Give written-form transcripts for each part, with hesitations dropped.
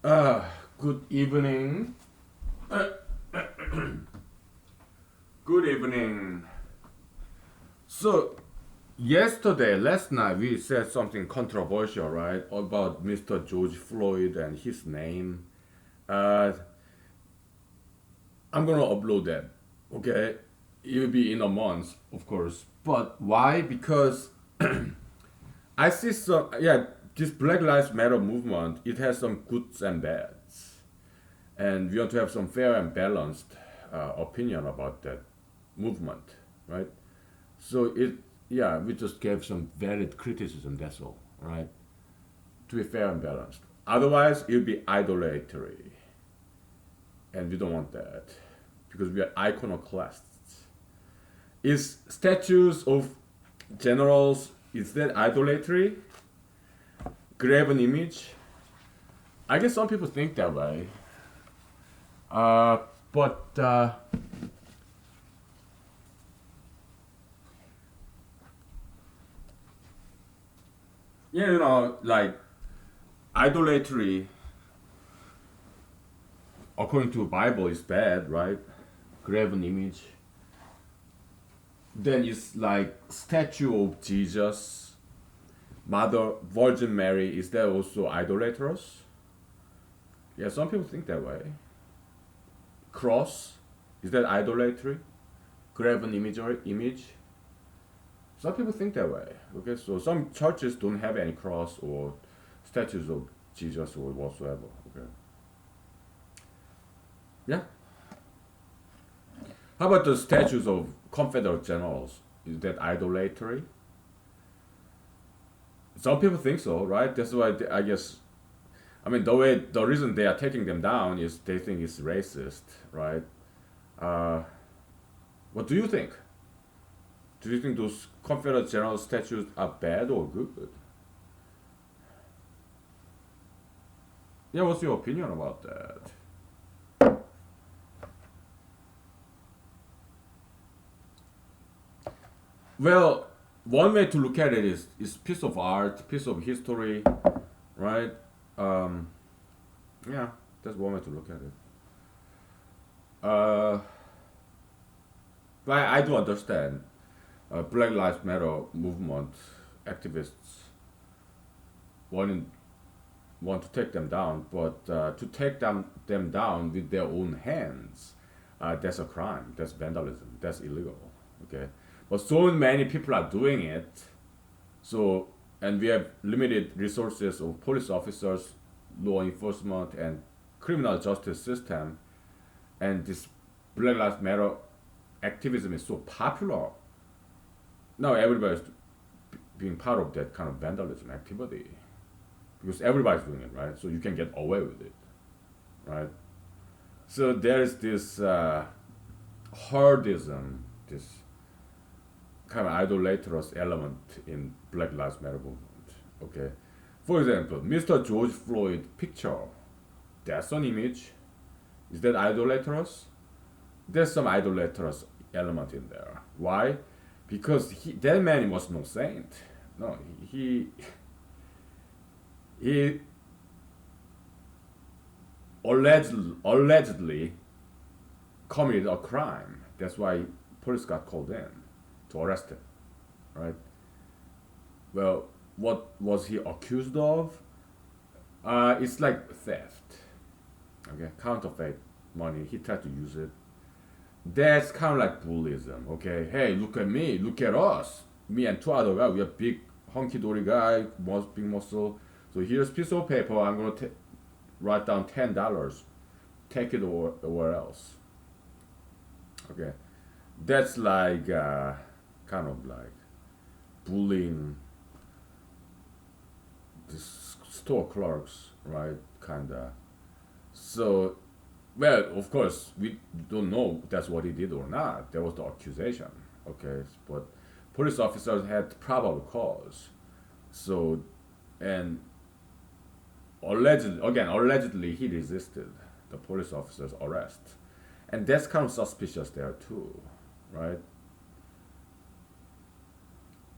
Good evening. Good evening. So, last night, we said something controversial, right? About Mr. George Floyd and his name. Uh, I'm gonna upload that, okay? It will be in a month, of course. But why? Because I see this Black Lives Matter movement, it has some goods and bads. And we want to have some fair and balanced opinion about that movement, right? So we just gave some valid criticism. That's all, right? To be fair and balanced. Otherwise, it would be idolatry, and we don't want that because we are iconoclasts. Is statues of generals, is that idolatry? Grab an image? I guess some people think that way. Uh, but yeah, like idolatry, according to Bible, is bad, right? Grab an image. Then it's like statue of Jesus, Mother Virgin Mary. Is that also idolatrous? Yeah, some people think that way. Cross, is that idolatry? Grab an image. Some people think that way. Okay, so some churches don't have any cross or statues of Jesus or whatsoever. Okay. Yeah. How about the statues of Confederate generals? Is that idolatry? Some people think so, right? That's why I guess. I mean, the reason they are taking them down is they think it's racist, right? Uh, what do you think? Do you think those Confederate general statues are bad or good? Yeah, what's your opinion about that? Well, one way to look at it is piece of art, piece of history, right? Um, yeah, that's one way to look at it. Uh, but I do understand Black Lives Matter movement activists wanting want to take them down, but to take them down with their own hands, that's a crime. That's vandalism. That's illegal. Okay, but so many people are doing it. So, and we have limited resources of police officers, law enforcement, and criminal justice system, and this Black Lives Matter activism is so popular. Now everybody's being part of that kind of vandalism activity because everybody's doing it, right? So you can get away with it, right? So there's this herdism, this kind of idolatrous element in Black Lives Matter movement. Okay, for example, Mr. George Floyd picture. That's an image. Is that idolatrous? There's some idolatrous element in there. Why? Because that man was no saint. No, he allegedly committed a crime. That's why police got called in to arrest him, right? Well, what was he accused of? It's like theft. Okay, counterfeit money. He tried to use it. That's kind of like bullyism. Okay, hey, look at me, look at us. Me and two other guys, we are big, hunky dory guy, big muscle. So here's a piece of paper. I'm gonna write down $10. Take it or else. Okay, that's like kind of like bullying the store clerks, right? Kinda. So, well, of course, we don't know that's what he did or not. There was the accusation, okay? But police officers had probable cause. So, and allegedly, he resisted the police officer's arrest. And that's kind of suspicious there, too, right?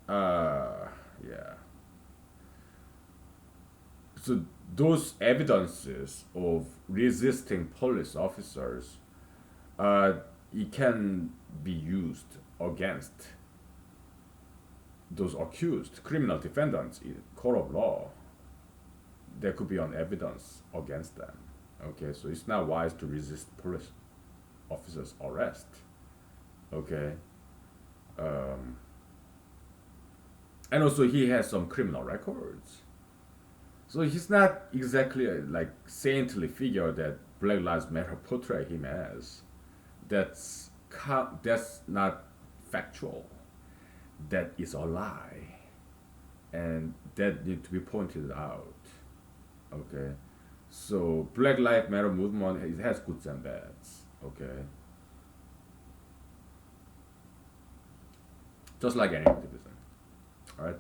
Uh, yeah. So those evidences of resisting police officers, it can be used against those accused criminal defendants in court of law. There could be an evidence against them. Okay, so it's not wise to resist police officers' arrest. Okay, um, and also he has some criminal records, so he's not exactly a, like saintly figure that Black Lives Matter portray him as. That's not factual. That is a lie, and that need to be pointed out. Okay, so Black Lives Matter movement it has goods and bads. Okay, just like any activism. All right.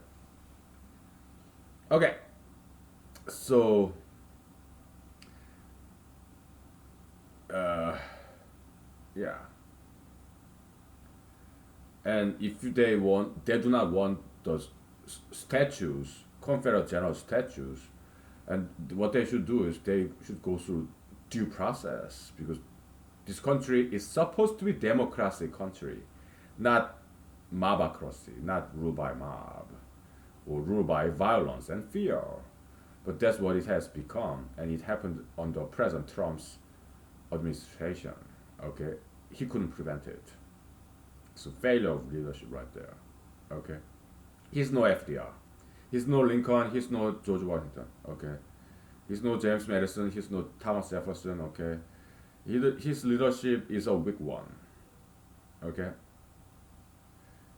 Okay, so uh, yeah, and if they do not want those statues, Confederate General statues, and what they should do is they should go through due process because this country is supposed to be democracy country, not mobocracy, not ruled by mob or ruled by violence and fear. But that's what it has become, and it happened under President Trump's administration. Okay, he couldn't prevent it. So failure of leadership right there. Okay, he's no FDR, he's no Lincoln, he's no George Washington. Okay, he's no James Madison, he's no Thomas Jefferson. Okay, his leadership is a weak one. Okay,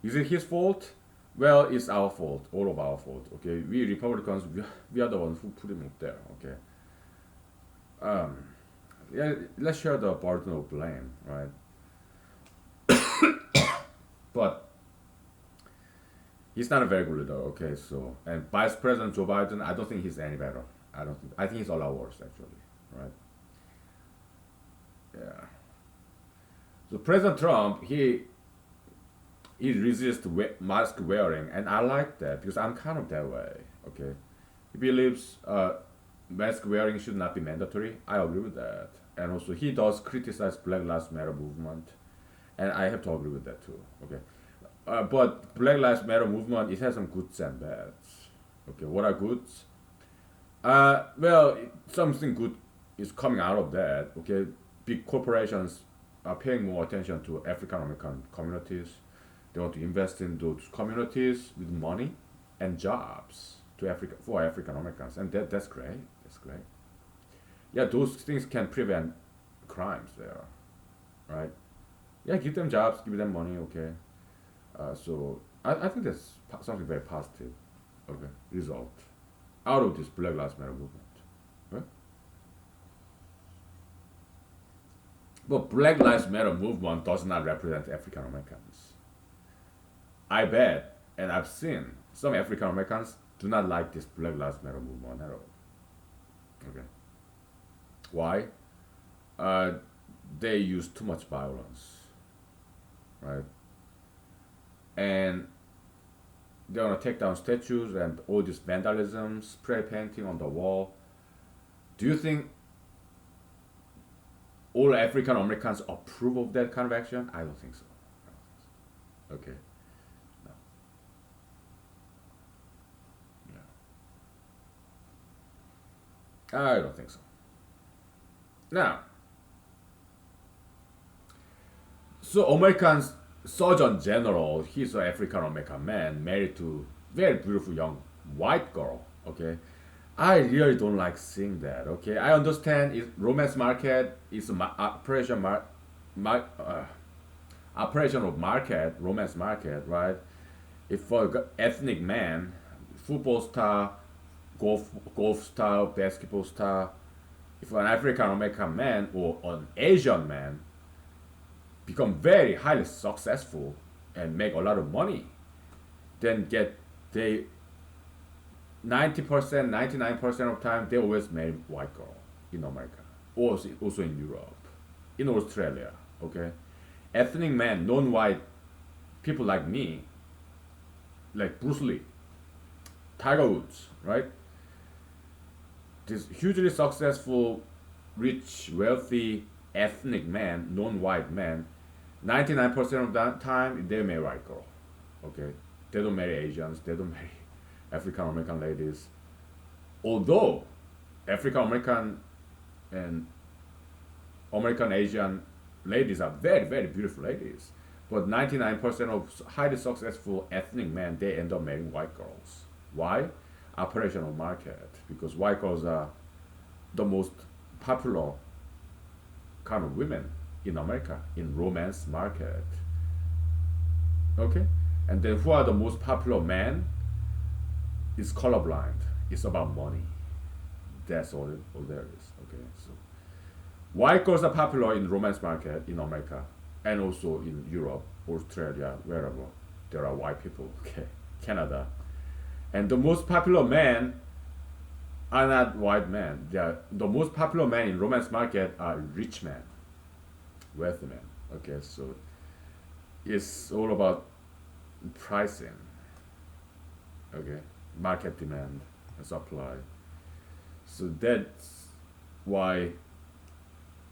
is it his fault? Well, it's our fault, all of our fault. Okay, we Republicans, we are the ones who put him up there. Okay, um, yeah, let's share the burden of blame, right? But he's not a very good leader. Okay, so and Vice President Joe Biden, I don't think he's any better. I think he's a lot worse actually, right? Yeah. So President Trump, he resists mask wearing, and I like that because I'm kind of that way. Okay, he believes mask wearing should not be mandatory. I agree with that, and also he does criticize Black Lives Matter movement, and I have to agree with that too. Okay, but Black Lives Matter movement it has some goods and bads. Okay, what are goods? Well, something good is coming out of that. Okay, big corporations are paying more attention to African American communities. They want to invest in those communities with money and jobs to Africa for African Americans, and that's great. That's great. Yeah, those things can prevent crimes there, right? Yeah, give them jobs, give them money. Okay, so I think that's something very positive. Okay, result out of this Black Lives Matter movement. Right? But Black Lives Matter movement does not represent African Americans. I bet, and I've seen some African Americans do not like this Black Lives Matter movement at all. Okay, why? Uh, they use too much violence, right? And they want to take down statues and all this vandalism, spray painting on the wall. Do you think all African Americans approve of that kind of action? I don't think so. Okay. No. Yeah. I don't think so. Now, so Americans Surgeon General, he's an African American man married to very beautiful young white girl. Okay, I really don't like seeing that. Okay, I understand it's romance market is operation operation of market, romance market, right? If for ethnic man, football star, golf star, basketball star, if an African American man or an Asian man become very highly successful and make a lot of money, then get they 90%, 99% of time they always marry white girl in America, or also in Europe, in Australia. Okay, ethnic men, non-white people like me, like Bruce Lee, Tiger Woods, right? this hugely successful, rich, wealthy, ethnic man, non-white man, 99% of that time they marry white girl. Okay, they don't marry Asians. They don't marry African American ladies. Although African American and American Asian ladies are very very beautiful ladies, but 99% of highly successful ethnic men they end up marrying white girls. Why? Operational market, because white girls are the most popular kind of women in America in romance market. Okay, and then who are the most popular men? Is colorblind. It's about money. That's all there is. Okay, so white girls are popular in romance market in America and also in Europe, Australia, wherever there are white people. Okay, Canada, and the most popular men are not white men. They are, the most popular men in romance market are rich men, wealthy men. Okay, so it's all about pricing. Okay, market demand and supply. So that's why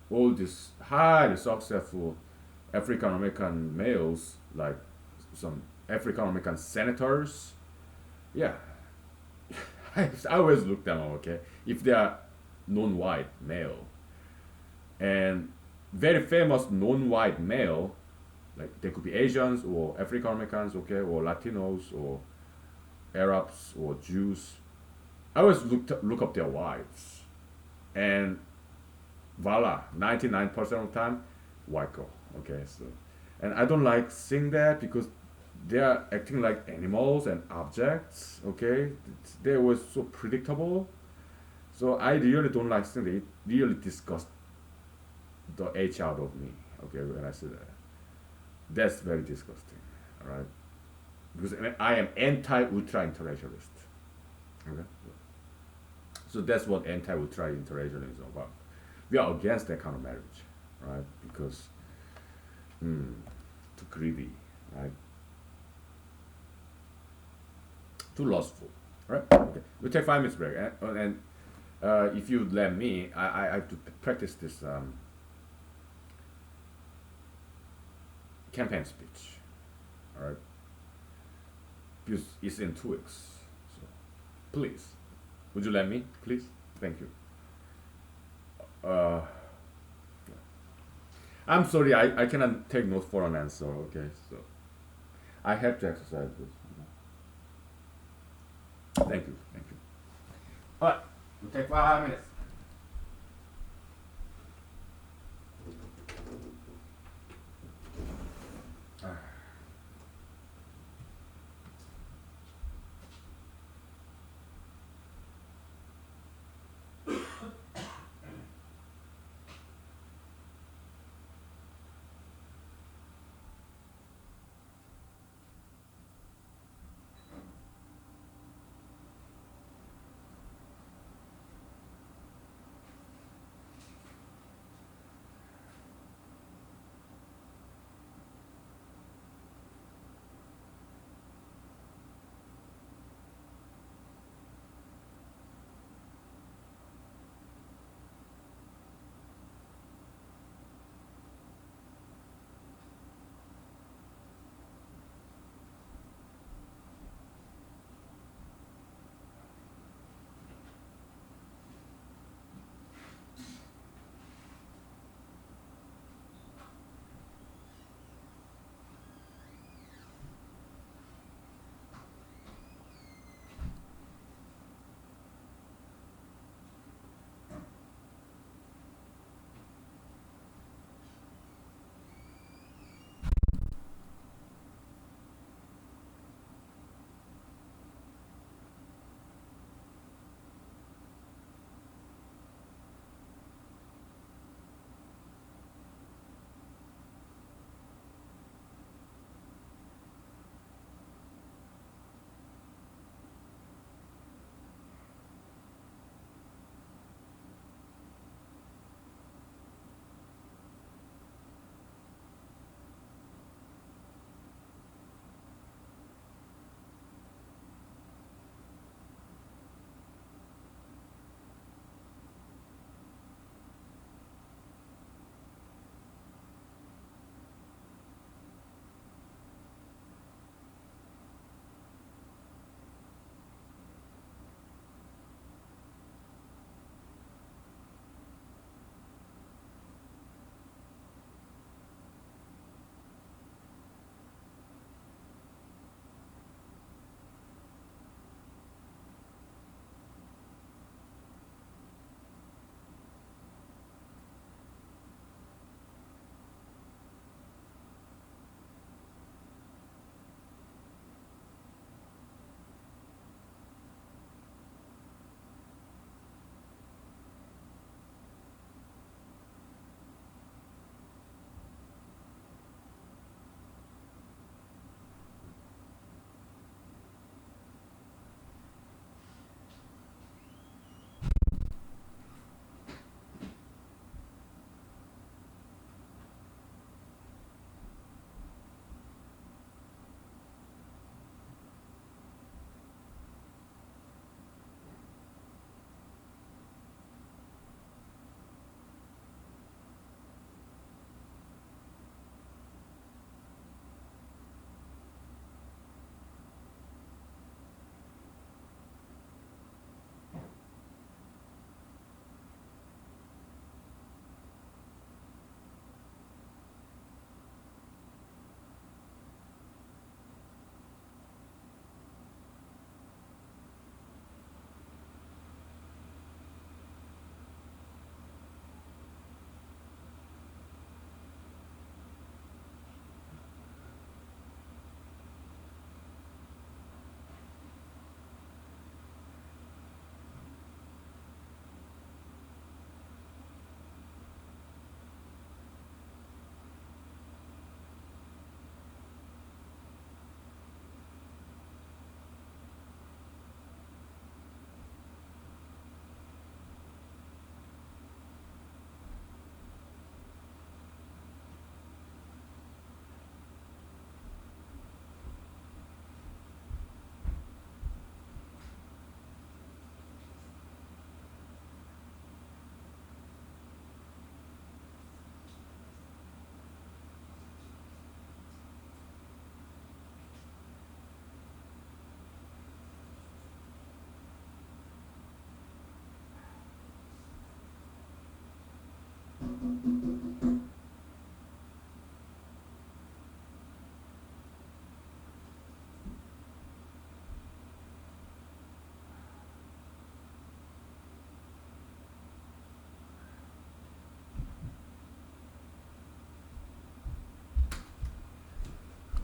all these highly successful African American males, like some African American senators, yeah, I always look them up. Okay, if they are non-white male and very famous non-white male, like they could be Asians or African Americans, okay, or Latinos or Arabs or Jews. I always look up their wives, and voila, 99% of the time, white girl. Okay, so, and I don't like seeing that because they are acting like animals and objects. Okay, they were so predictable. So I really don't like seeing it. It really disgusts the H out of me. Okay, when I see that, that's very disgusting. All right, because I am anti-ultra intellectualist. Okay, so that's what anti-ultra intellectualism is about. We are against that kind of marriage, right? Because too greedy, right? Too lustful, right? Okay, we'll take 5 minutes break, and if you let me, I have to practice this campaign speech, all right? Because it's in 2 weeks, so please, would you let me, please? Thank you. Uh, I'm sorry, I cannot take notes for an answer. Okay, so I have to exercise this. Thank you, thank you. All right, we'll take 5 minutes.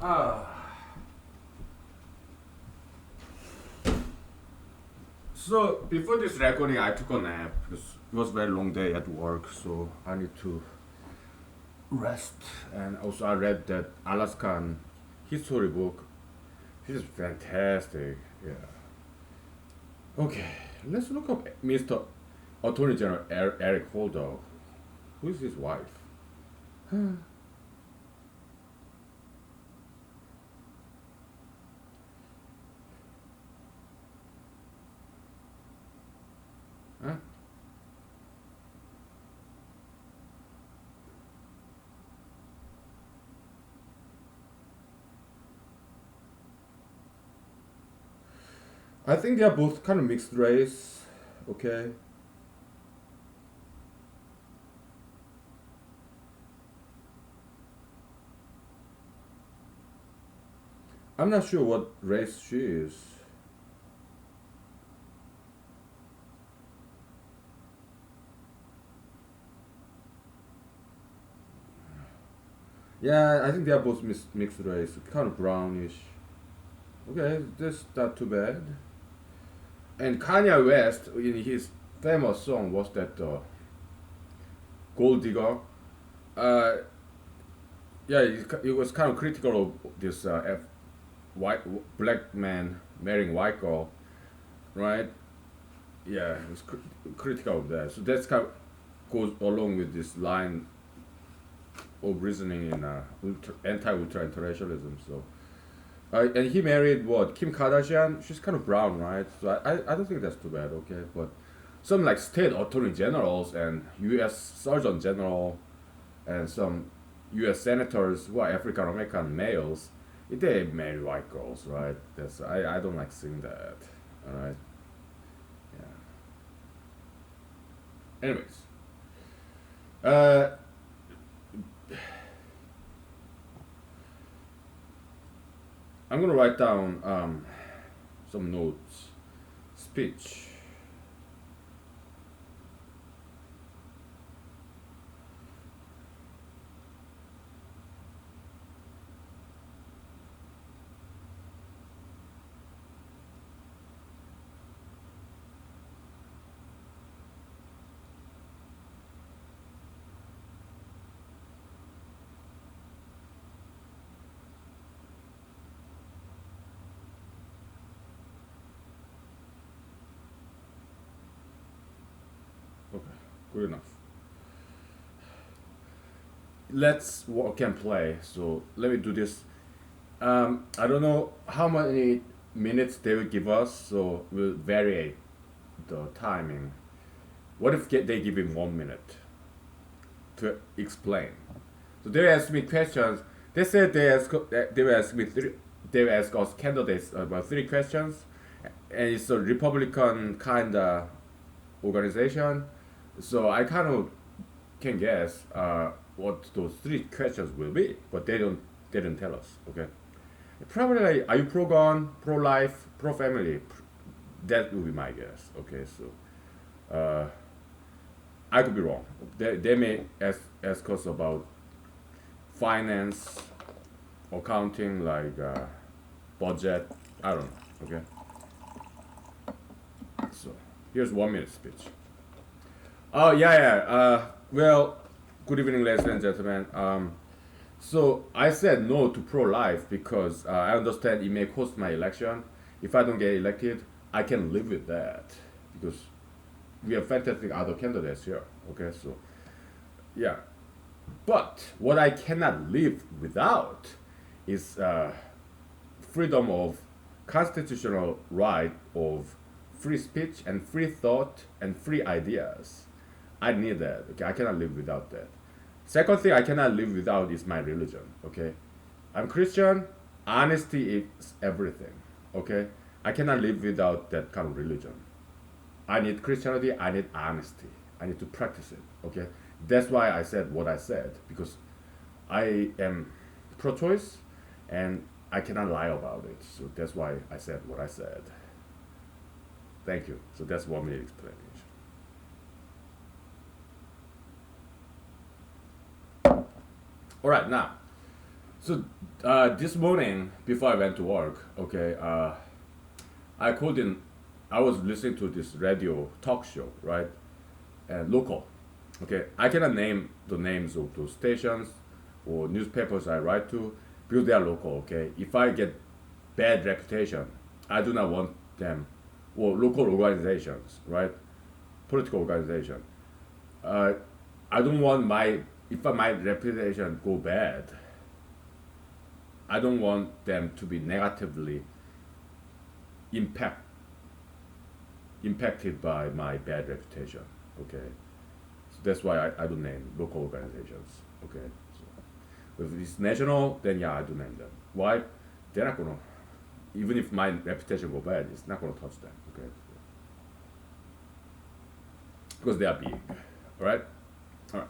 Ah. So before this recording, I took a nap because it was a very long day at work. So I need to rest. And also, I read that Alaskan history book. This is fantastic. Yeah. Okay, let's look up Mr. Attorney General Eric Holder. Who is his wife? Huh? I think they are both kind of mixed race. Okay. I'm not sure what race she is. Yeah, I think they are both mixed race, kind of brownish. Okay, that's not too bad. And Kanye West, in his famous song, was that Gold Digger. Uh, yeah, he was kind of critical of this white black man marrying white girl, right? Yeah, he was critical of that. So that's kind of goes along with this line of reasoning in anti-ultra internationalism. So, and he married what, Kim Kardashian? She's kind of brown, right? So I don't think that's too bad. Okay, but some like state attorney generals and U.S. Surgeon General and some U.S. senators who are African American males, they marry white girls, right? That's I don't like seeing that. All right. Yeah. Anyways, uh, I'm gonna write down some notes. Speech. Okay, good enough. Let's walk and play. So let me do this. I don't know how many minutes they will give us, so we'll vary the timing. What if they give him 1 minute to explain? So they ask me questions. They said they will ask me three. They will ask us candidates about 3 questions, and it's a Republican kind of organization. So I kind of can guess what those 3 questions will be, but they didn't tell us. Okay, probably like, are you pro gun, pro life, pro family? That would be my guess. Okay, so I could be wrong. They may ask us about finance, accounting, like budget. I don't know. Okay, so here's 1 minute speech. Oh yeah, yeah. Well, good evening, ladies and gentlemen. So I said no to pro-life because I understand it may cost my election. If I don't get elected, I can live with that because we have fantastic other candidates here. Okay, so yeah. But what I cannot live without is freedom of constitutional right of free speech and free thought and free ideas. I need that. Okay, I cannot live without that. Second thing I cannot live without is my religion. Okay, I'm Christian. Honesty is everything. Okay, I cannot live without that kind of religion. I need Christianity. I need honesty. I need to practice it. Okay, that's why I said what I said because I am pro-choice and I cannot lie about it. So that's why I said what I said. Thank you. So that's 1 minute explanation. All right, now, so This morning before I went to work, okay, I called in. I was listening to this radio talk show, right? And local. Okay, I cannot name the names of those stations or newspapers I write to because they are local. Okay, if I get bad reputation, I do not want them or local organizations, right? Political organization. Uh, I don't want my if my reputation go bad. I don't want them to be negatively impact impacted by my bad reputation. Okay, so that's why I don't name local organizations. Okay, so if it's national, then yeah, I do name them. Why? They're not gonna, even if my reputation go bad, it's not gonna touch them. Okay, because they are big. All right, all right.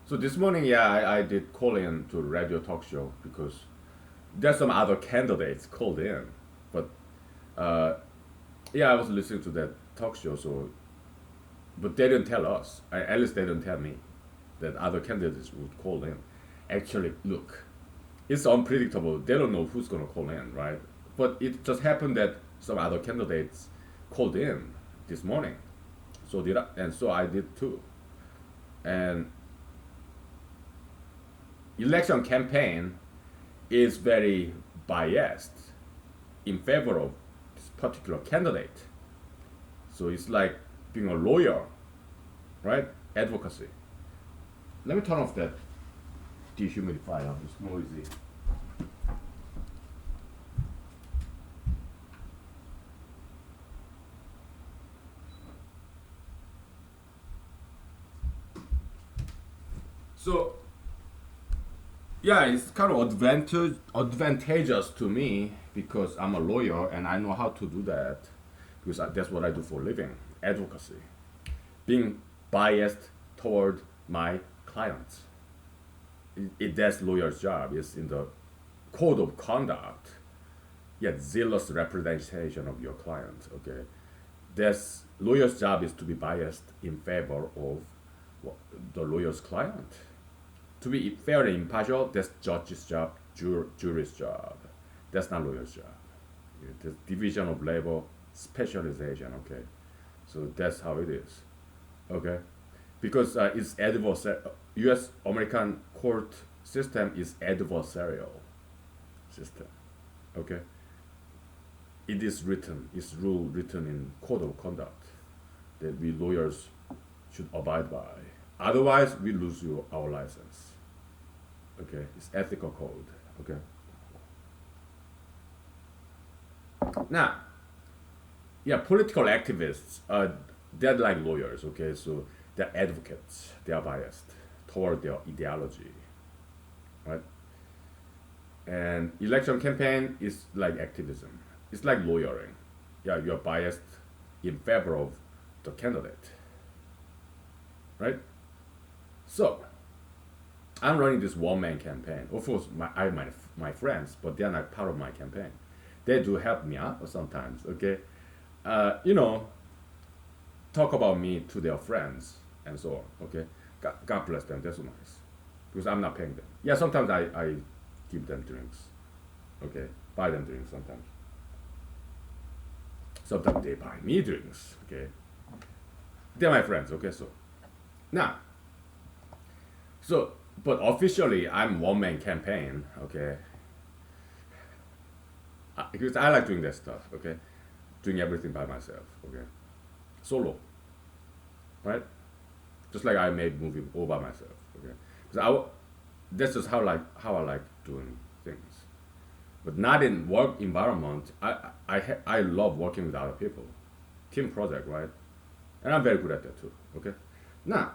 So this morning, yeah, I did call in to a radio talk show because there's some other candidates called in, but uh, yeah, I was listening to that talk show, so but they didn't tell us. At least they didn't tell me that other candidates would call in. Actually, look, it's unpredictable. They don't know who's gonna call in, right? But it just happened that some other candidates called in this morning. So did I, and so I did too. And election campaign is very biased in favor of this particular candidate. So it's like being a lawyer, right? Advocacy. Let me turn off that dehumidifier. It's noisy. So yeah, it's kind of advantageous to me because I'm a lawyer and I know how to do that because that's what I do for a living, advocacy. Being biased toward my clients. That's lawyer's job. It's in the code of conduct. Yeah, zealous representation of your client. Okay, that's lawyer's job is to be biased in favor of the lawyer's client. To be fair and impartial, that's judge's job, jury's job. That's not lawyer's job. Yeah, the division of labor, specialization. Okay, so that's how it is. Okay, because it's adversarial. U.S. American court system is adversarial system. Okay, it is written, it's rule written in code of conduct that we lawyers should abide by. Otherwise, we lose our license. Okay, it's ethical code. Okay. Now, yeah, political activists, they're like lawyers. Okay, so they're advocates. They are biased toward their ideology, right? And election campaign is like activism. It's like lawyering. Yeah, you're biased in favor of the candidate, right? So I'm running this one-man campaign. Of course, I have my friends, but they're not part of my campaign. They do help me out sometimes. Okay, you know, talk about me to their friends and so on. Okay, God bless them. That's so nice because I'm not paying them. Yeah, sometimes I give them drinks. Okay, buy them drinks sometimes. Sometimes they buy me drinks. Okay, they're my friends. Okay, so now, so but officially I'm one man campaign. Okay, because I like doing that stuff. Okay, doing everything by myself. Okay, solo, right? Just like I made movie all by myself. Okay, because that's just how I like doing things, but not in work environment. I love working with other people, team project, right? And I'm very good at that too. Okay, now,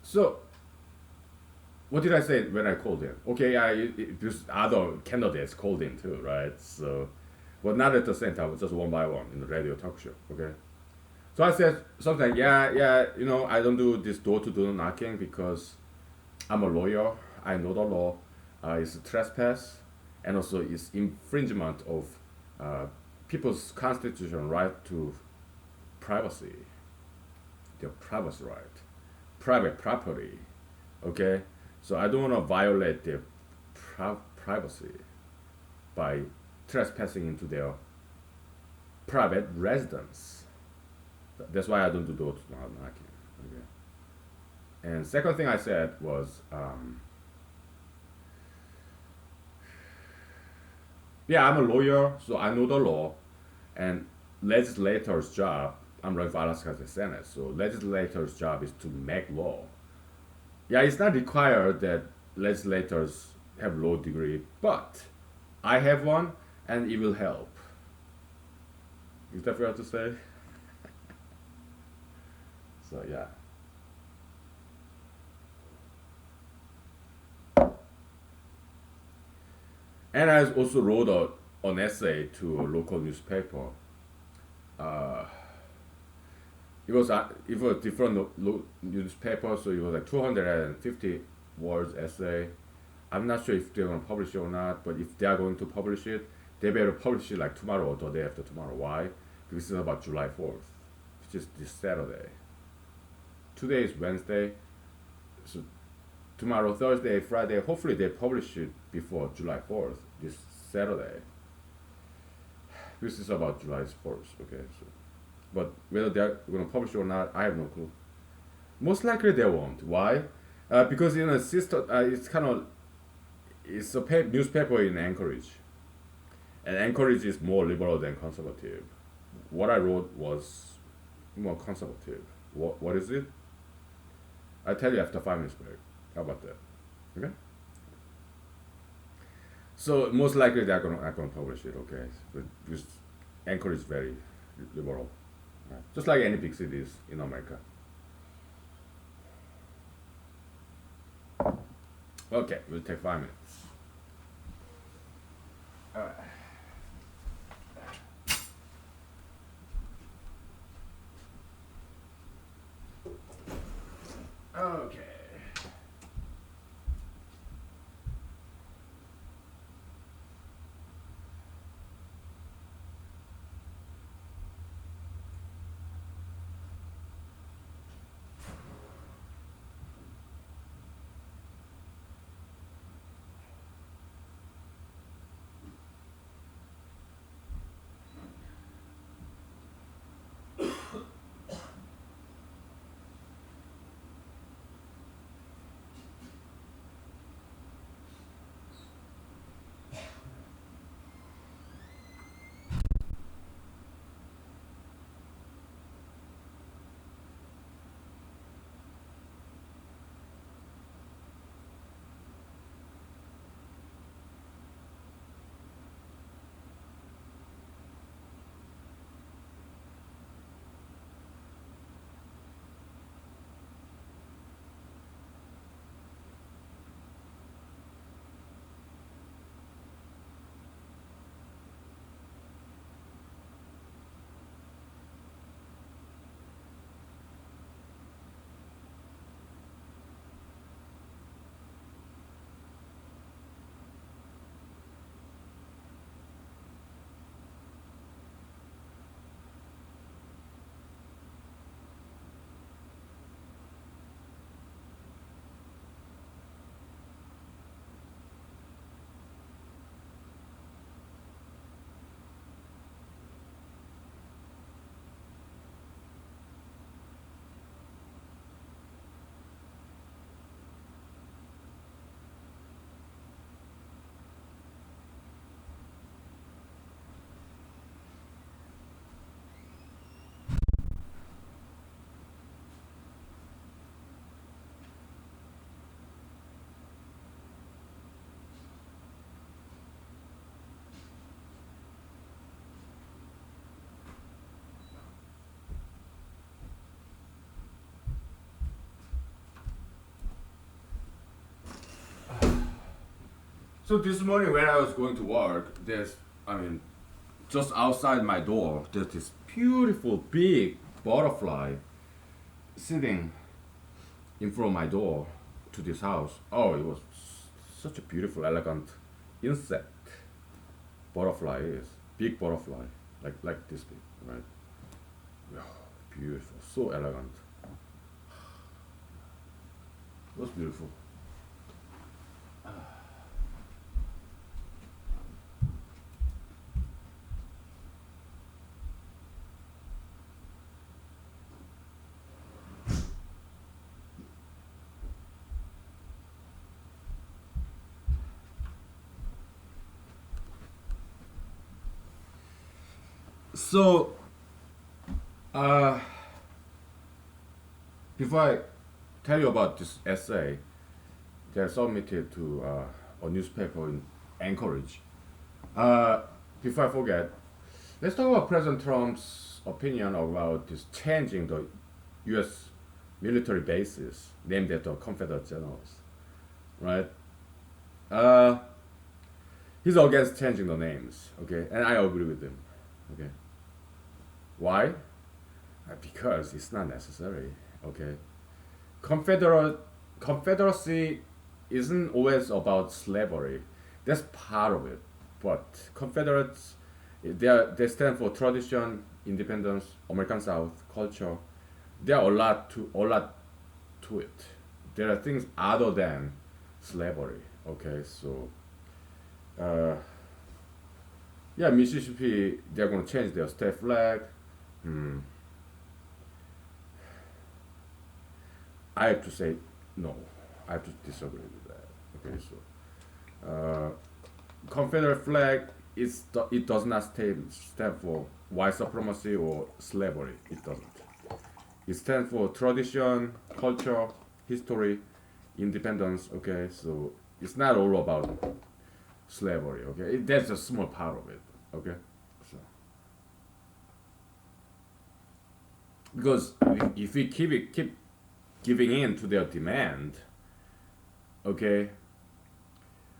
so what did I say when I called in? Okay, because other candidates called in too, right? So, but not at the same time, just one by one in the radio talk show. Okay, so I said something, yeah, I don't do this door-to-door knocking because I'm a lawyer. I know the law. It's trespass, and also it's infringement of people's constitutional right to privacy, their privacy right, private property. Okay, so I don't want to violate their privacy by trespassing into their private residence. That's why I don't do door to door knocking. Okay. And second thing I said was, yeah, I'm a lawyer, so I know the law, and legislator's job. I'm running for Alaska Senate, so legislator's job is to make law. Yeah, it's not required that legislators have law degree, but I have one, and it will help. Is that fair to say? So yeah. And I also wrote an essay to a local newspaper. Uh, it was different newspaper, so it was like 250 words essay. I'm not sure if they're gonna publish it or not, but if they are going to publish it, they better publish it like tomorrow or the day after tomorrow. Why? Because it's about July 4th, which is this Saturday. Today is Wednesday, so tomorrow, Thursday, Friday, hopefully they publish it before July 4th, this Saturday. This is about July 4th, okay? So, but whether they're going to publish it or not, I have no clue. Most likely they won't. Why? Because it's kind of, it's a newspaper in Anchorage. And Anchorage is more liberal than conservative. What I wrote was more conservative. What is it? I'll tell you after 5 minutes break. How about that? Okay? So most likely they're not gonna publish it, okay? But because Anchorage is very liberal. Right? Just like any big cities in America. Okay, we'll take 5 minutes. Alright. Okay. So this morning when I was going to work, just outside my door, there's this beautiful big butterfly sitting in front of my door to this house. Oh, it was such a beautiful, elegant insect. Butterfly is big butterfly, like this big, right? Oh, beautiful, so elegant. It was beautiful. So, uh, before I tell you about this essay that I submitted to a newspaper in Anchorage, uh, before I forget, let's talk about President Trump's opinion about this changing the U.S. military bases named after Confederate generals, right? Uh, he's against changing the names, okay, and I agree with him, okay. Why? Because it's not necessary, okay. Confederate Confederacy isn't always about slavery. That's part of it, but Confederates they stand for tradition, independence, American South culture. There are a lot to it. There are things other than slavery. Okay, so uh, yeah, Mississippi they're gonna change their state flag. Hmm. I have to say no. I have to disagree with that. Okay, so Confederate flag it does not stand for white supremacy or slavery. It doesn't. It stands for tradition, culture, history, independence. Okay, so it's not all about slavery. Okay, that's a small part of it. Okay, so because if we keep giving in to their demand, okay,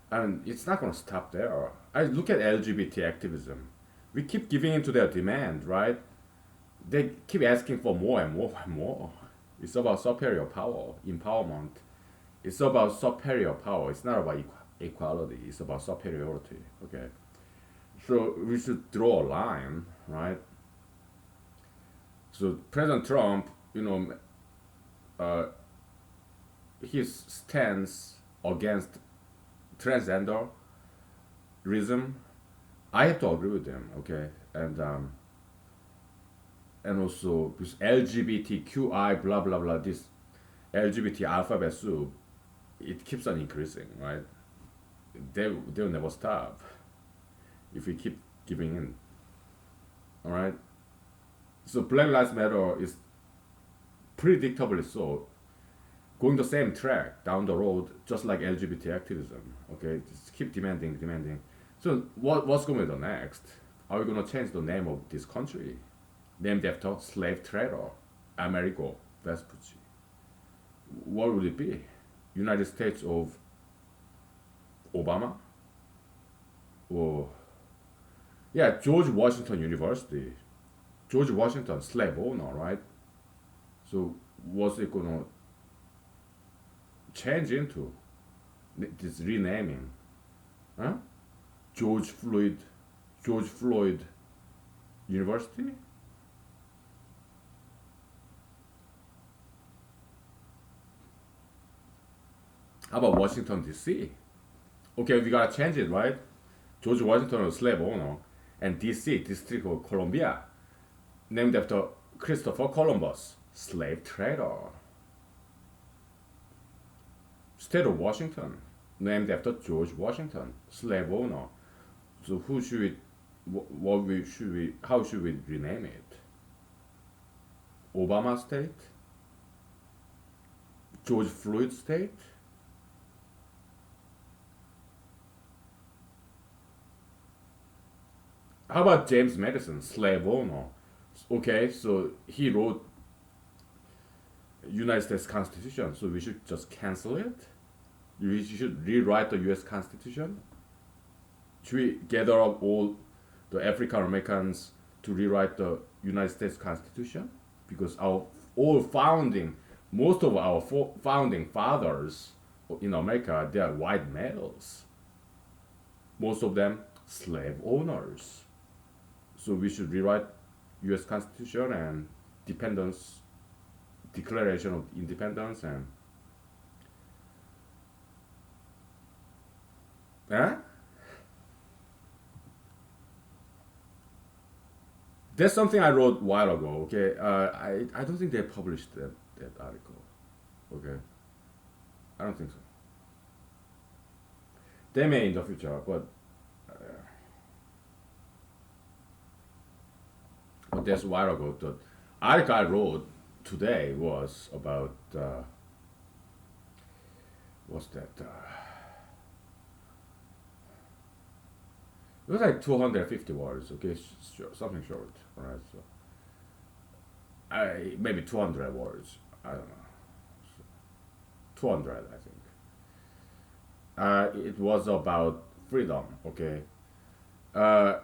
and it's not gonna stop there. I look at LGBT activism. We keep giving in to their demand, right? They keep asking for more and more and more. It's about superior power, empowerment. It's about superior power. It's not about equality. It's about superiority. Okay, so we should draw a line, right? So President Trump, uh, his stance against transgenderism, I have to agree with him. Okay, and also this LGBTQI blah blah blah, this LGBT alphabet soup, it keeps on increasing, right? They'll never stop if we keep giving in. All right. So Black Lives Matter is predictably so going the same track down the road, just like LGBT activism. Okay, just keep demanding. So what's going to be the next? Are we going to change the name of this country, named after slave trader Amerigo Vespucci? What would it be? United States of Obama? Or yeah, George Washington University. George Washington, slave owner, right? So what's it gonna change into? This renaming, huh? George Floyd, George Floyd University. How about Washington D.C.? Okay, we gotta change it, right? George Washington was slave owner, and D.C. District of Columbia, named after Christopher Columbus, slave trader. State of Washington, named after George Washington, slave owner. So who should we, how should we rename it? Obama State? George Floyd State? How about James Madison, slave owner? Okay, so he wrote United States Constitution, so we should just cancel it. We should rewrite the U.S. Constitution. Should we gather up all the African Americans to rewrite the United States Constitution? Because most of our founding fathers in America, they are white males. Most of them slave owners. So we should rewrite U.S. Constitution and dependence Declaration of Independence and huh? That's something I wrote a while ago. Okay, I don't think they published that article. Okay, I don't think so. They may in the future, but but that's a while ago. The article I wrote today was about what's that? It was like 250 words. Okay, something short. All right, so I maybe 200 words. I don't know, 200 I think. It was about freedom. Okay, uh,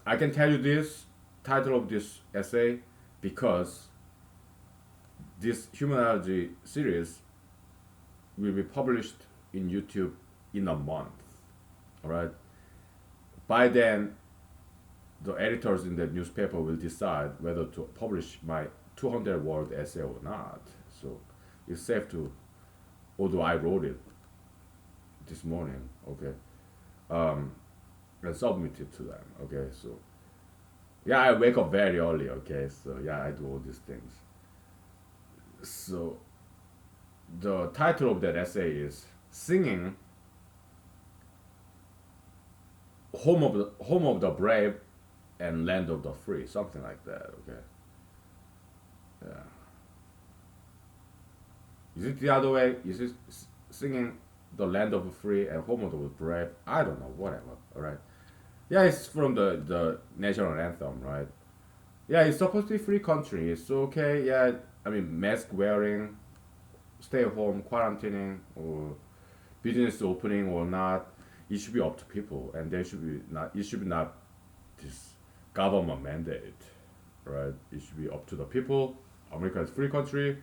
I can tell you this title of this essay because this humanology series will be published in YouTube in a month. All right. By then, the editors in the newspaper will decide whether to publish my 200-word essay or not. So it's safe to, although I wrote it this morning, okay, um, and submit it to them. Okay, so yeah, I wake up very early. Okay, so yeah, I do all these things. So the title of that essay is "Singing Home of the Brave and Land of the Free," something like that. Okay, yeah. Is it the other way? Is it singing the land of the free and home of the brave? I don't know. Whatever. All right. Yeah, it's from the national anthem, right? Yeah, it's supposed to be free country. It's okay. Yeah, I mean mask wearing, stay home, quarantining, or business opening or not. It should be up to people, and they should be not. It should be not this government mandate, right? It should be up to the people. America is free country.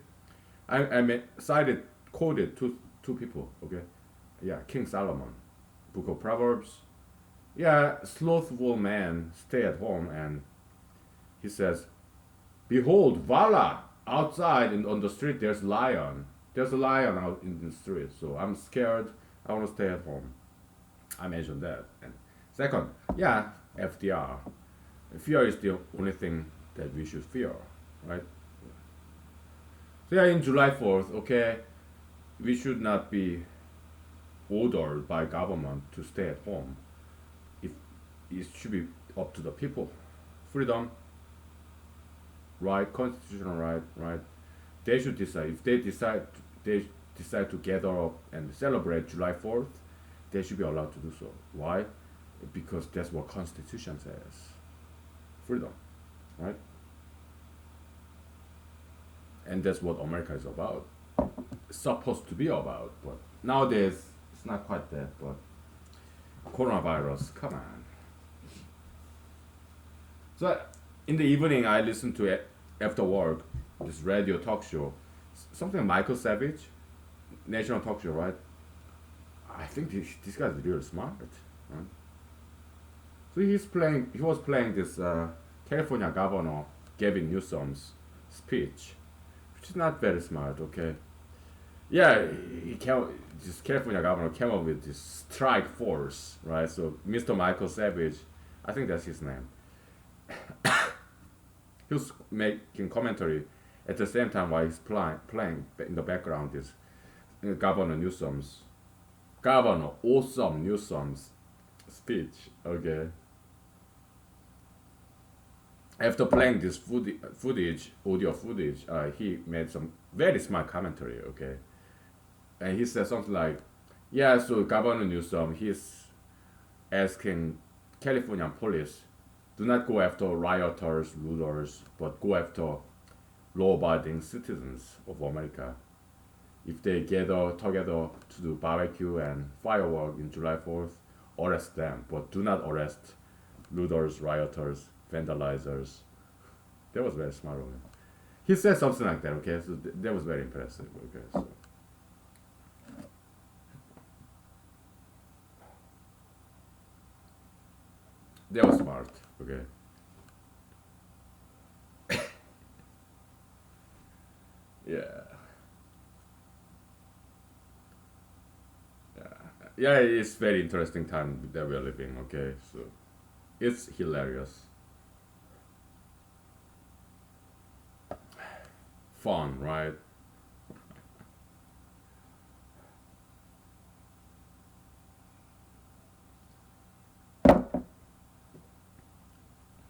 Cited quoted two people. Okay, yeah, King Solomon, Book of Proverbs. Yeah, slothful man stay at home, and he says, "Behold, voila! Outside on the street, there's lion. There's a lion out in the street. So I'm scared. I want to stay at home." I mentioned that. And second, yeah, FDR. Fear is the only thing that we should fear, right? So yeah, in July 4th, okay, we should not be ordered by government to stay at home. If it should be up to the people, freedom, right, constitutional right, right. They should decide. If they decide to gather up and celebrate July 4th, they should be allowed to do so. Why? Because that's what Constitution says. Freedom, right? And that's what America is about. It's supposed to be about, but nowadays it's not quite that. But coronavirus, come on. So in the evening, I listen to it after work, this radio talk show, something Michael Savage, national talk show, right? I think this guy's really smart, right? So he was playing this California Governor Gavin Newsom's speech, which is not very smart, okay? Yeah, this California governor came up with this strike force, right? So Mr. Michael Savage, I think that's his name. He was making commentary at the same time while he's playing in the background is Governor Awesome Newsom's speech. Okay. After playing this audio footage, he made some very smart commentary. Okay, and he said something like, "Yeah, so Governor Newsom, he's asking California police do not go after rioters, looters, but go after law-abiding citizens of America. If they gather together to do barbecue and firework in July 4th, arrest them, but do not arrest looters, rioters, vandalizers." That was very smart of him. He said something like that. Okay, so that was very impressive. Okay, so that was smart. Okay. Yeah. Yeah. Yeah, it's very interesting time that we're living. Okay, so it's hilarious, fun, right?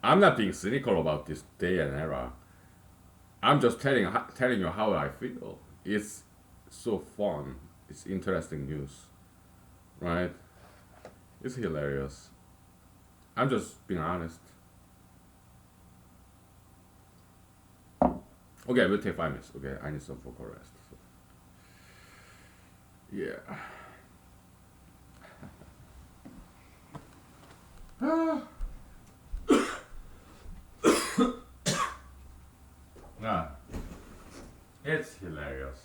I'm not being cynical about this day and era. I'm just telling you how I feel. It's so fun. It's interesting news, right? It's hilarious. I'm just being honest. Okay, we'll take 5 minutes. Okay, I need some vocal rest. So, yeah. Yeah, it's hilarious.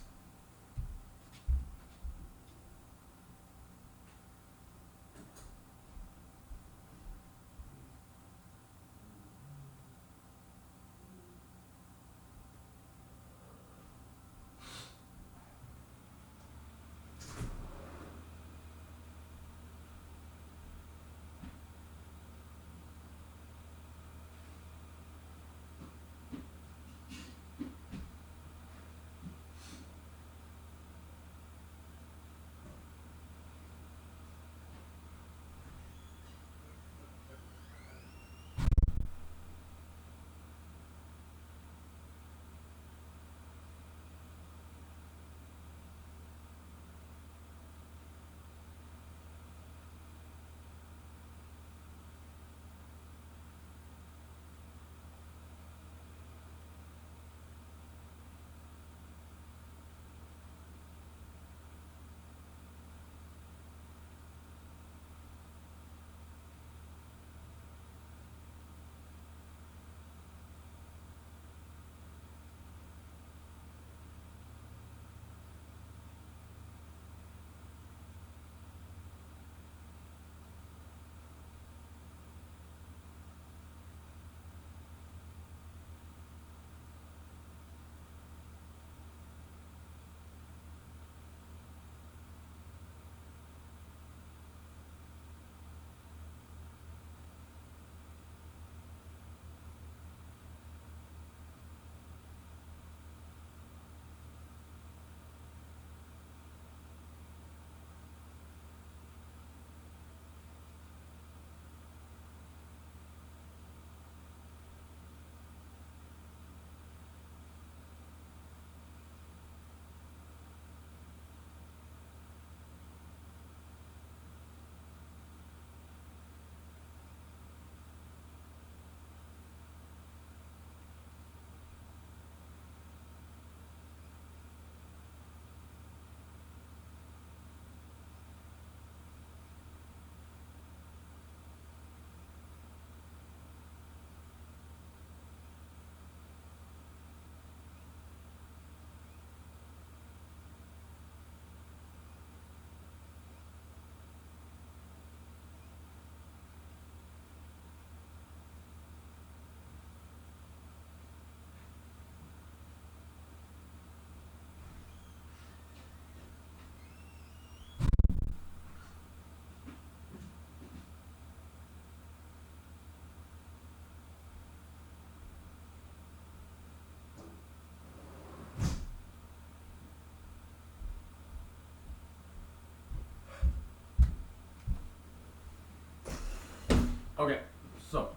Okay, so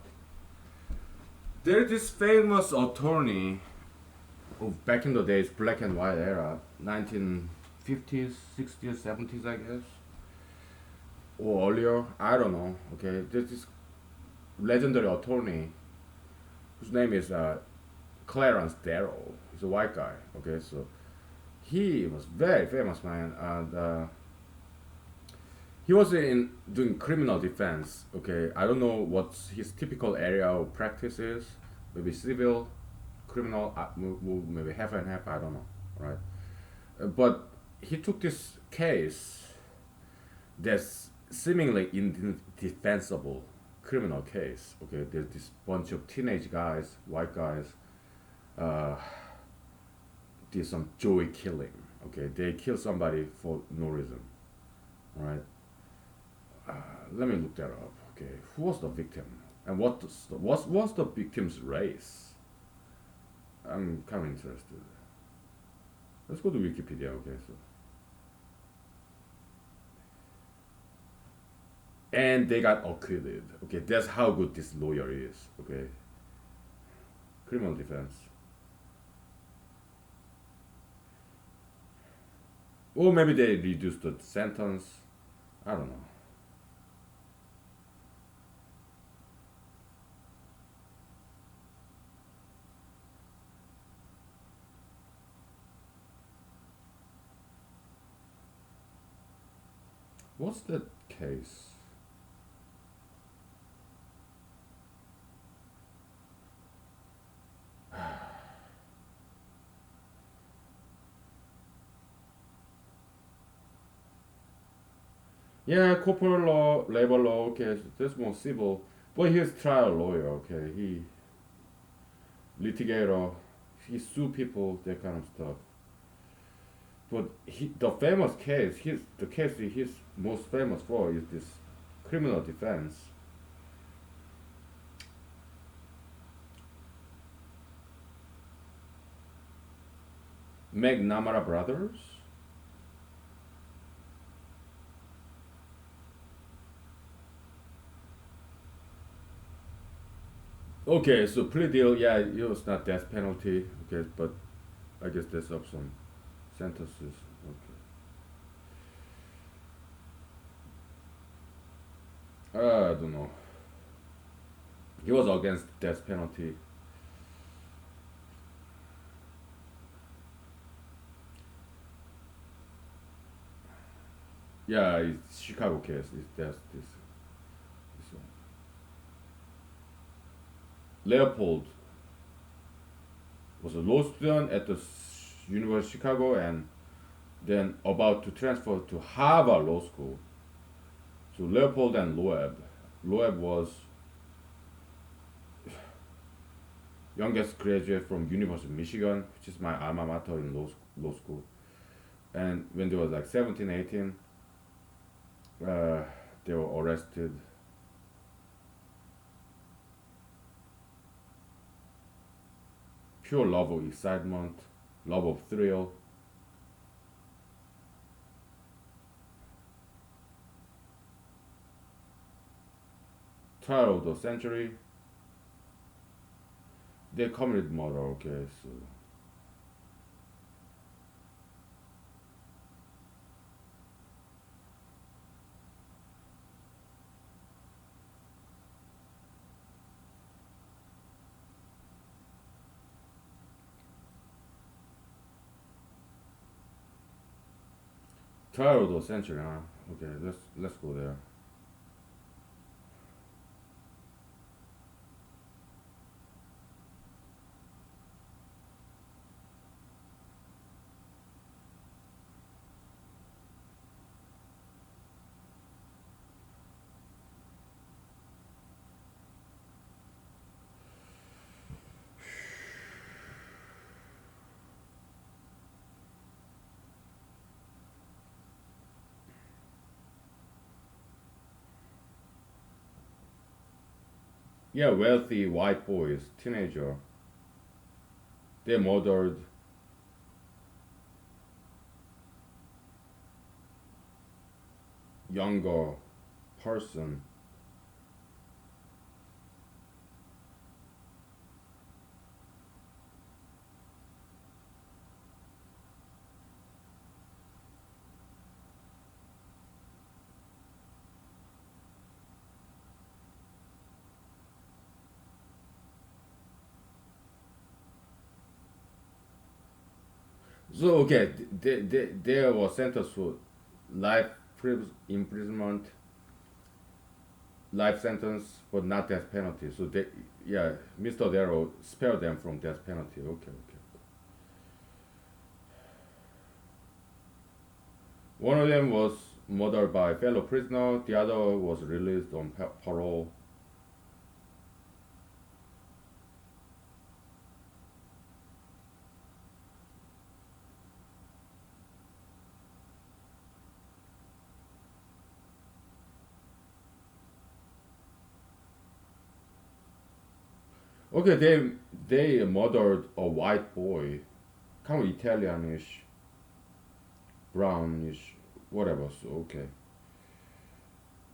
there's this famous attorney of back in the days, black and white era, 1950s, 60s, 70s, I guess, or earlier. I don't know. Okay, there's this legendary attorney whose name is Clarence Darrow. He's a white guy. Okay, so he was very famous man, and he was in doing criminal defense. Okay, I don't know what his typical area of practice is. Maybe civil, criminal, maybe half and half. I don't know, right? But he took this case that's seemingly indefensible criminal case. Okay, there's this bunch of teenage guys, white guys, uh, did some joy killing. Okay, they kill somebody for no reason, right? Let me look that up. Okay, who was the victim and what was the victim's race? I'm kind of interested. Let's go to Wikipedia. Okay, so and they got acquitted. Okay, that's how good this lawyer is. Okay, criminal defense. Or maybe they reduced the sentence. I don't know. What's that case? Yeah, corporate law, labor law. Okay, that's more civil. But he's trial lawyer. Okay, he litigator. He sue people, that kind of stuff. But the famous case, the case he's most famous for is this criminal defense. McNamara brothers. Okay, so plea deal. Yeah, it was not death penalty. Okay, but I guess there's up some sentences. Okay, I don't know. He was against death penalty. Yeah, it's Chicago case. It's this one. Leopold was a law student at the University of Chicago and then about to transfer to Harvard Law School. So Leopold and Loeb. Loeb was youngest graduate from University of Michigan, which is my alma mater in law school. And when they was like 17, 18, uh, they were arrested. Pure love of excitement, love of thrill. Trial of the century. They committed murder. Okay, so trial of the century. Huh? Okay, let's go there. Yeah, wealthy white boys, teenager. They murdered younger person. So okay, they were sentenced to life imprisonment, life sentence, but not death penalty. So they, yeah, Mr. Darrow spared them from death penalty. Okay, okay. One of them was murdered by a fellow prisoner. The other was released on parole. Okay, they murdered a white boy, kind of Italianish, brownish, whatever. So okay.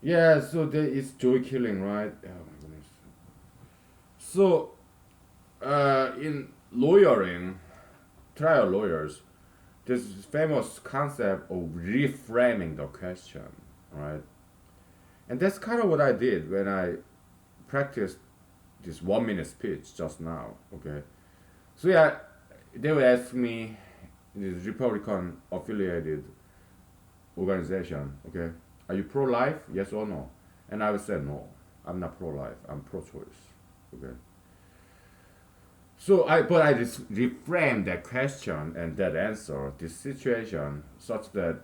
Yeah, so there is joy killing, right? Oh my goodness. So, in lawyering, trial lawyers, this famous concept of reframing the question, right? And that's kind of what I did when I practiced this 1 minute speech just now, okay? So, yeah, they would ask me, this Republican affiliated organization, okay, are you pro life? Yes or no? And I would say no, I'm not pro life, I'm pro choice, okay? But I just reframe that question and that answer, this situation, such that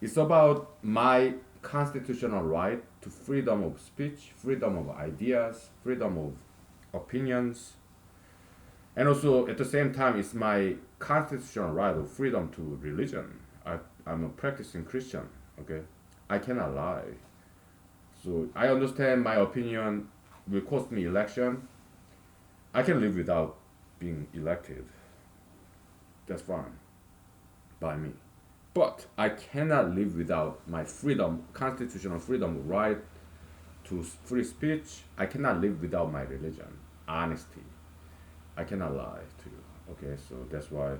it's about my constitutional right to freedom of speech, freedom of ideas, freedom of opinions, and also at the same time, it's my constitutional right of freedom to religion. I'm a practicing Christian, okay? I cannot lie. So I understand my opinion will cost me election. I can live without being elected. That's fine by me. But I cannot live without my freedom, constitutional freedom, right to free speech. I cannot live without my religion, honesty. I cannot lie to you. Okay, so that's why.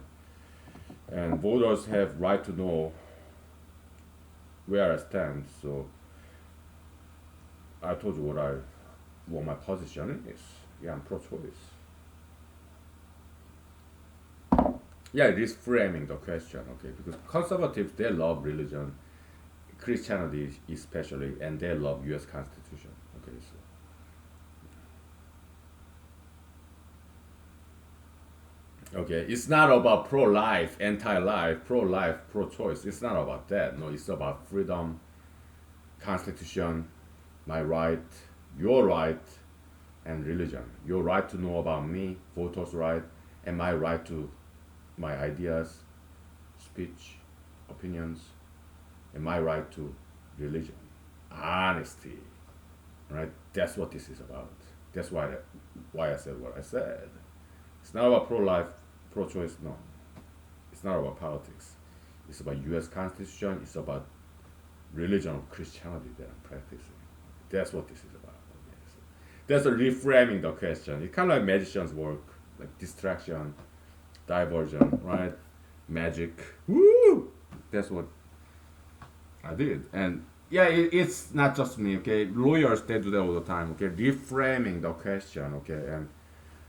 And voters have right to know where I stand. So I told you what my position is. Yeah, I'm pro-choice. Yeah, it is framing the question. Okay, because conservatives they love religion, Christianity especially, and they love U.S. Constitution. Okay, so okay, it's not about pro-life, anti-life, pro-life, pro-choice. It's not about that. No, it's about freedom, Constitution, my right, your right, and religion. Your right to know about me, voters' right, and my right to my ideas, speech, opinions, and my right to religion, honesty. Right? That's what this is about. That's why I said what I said. It's not about pro-life, pro-choice. No, it's not about politics. It's about U.S. Constitution. It's about religion of Christianity that I'm practicing. That's what this is about. Okay, so that's a reframing the question. It's kind of like magician's work, like distraction, diversion, right? Magic. Woo! That's what I did. And yeah, it's not just me, okay? Lawyers, they do that all the time, okay? Reframing the question, okay? And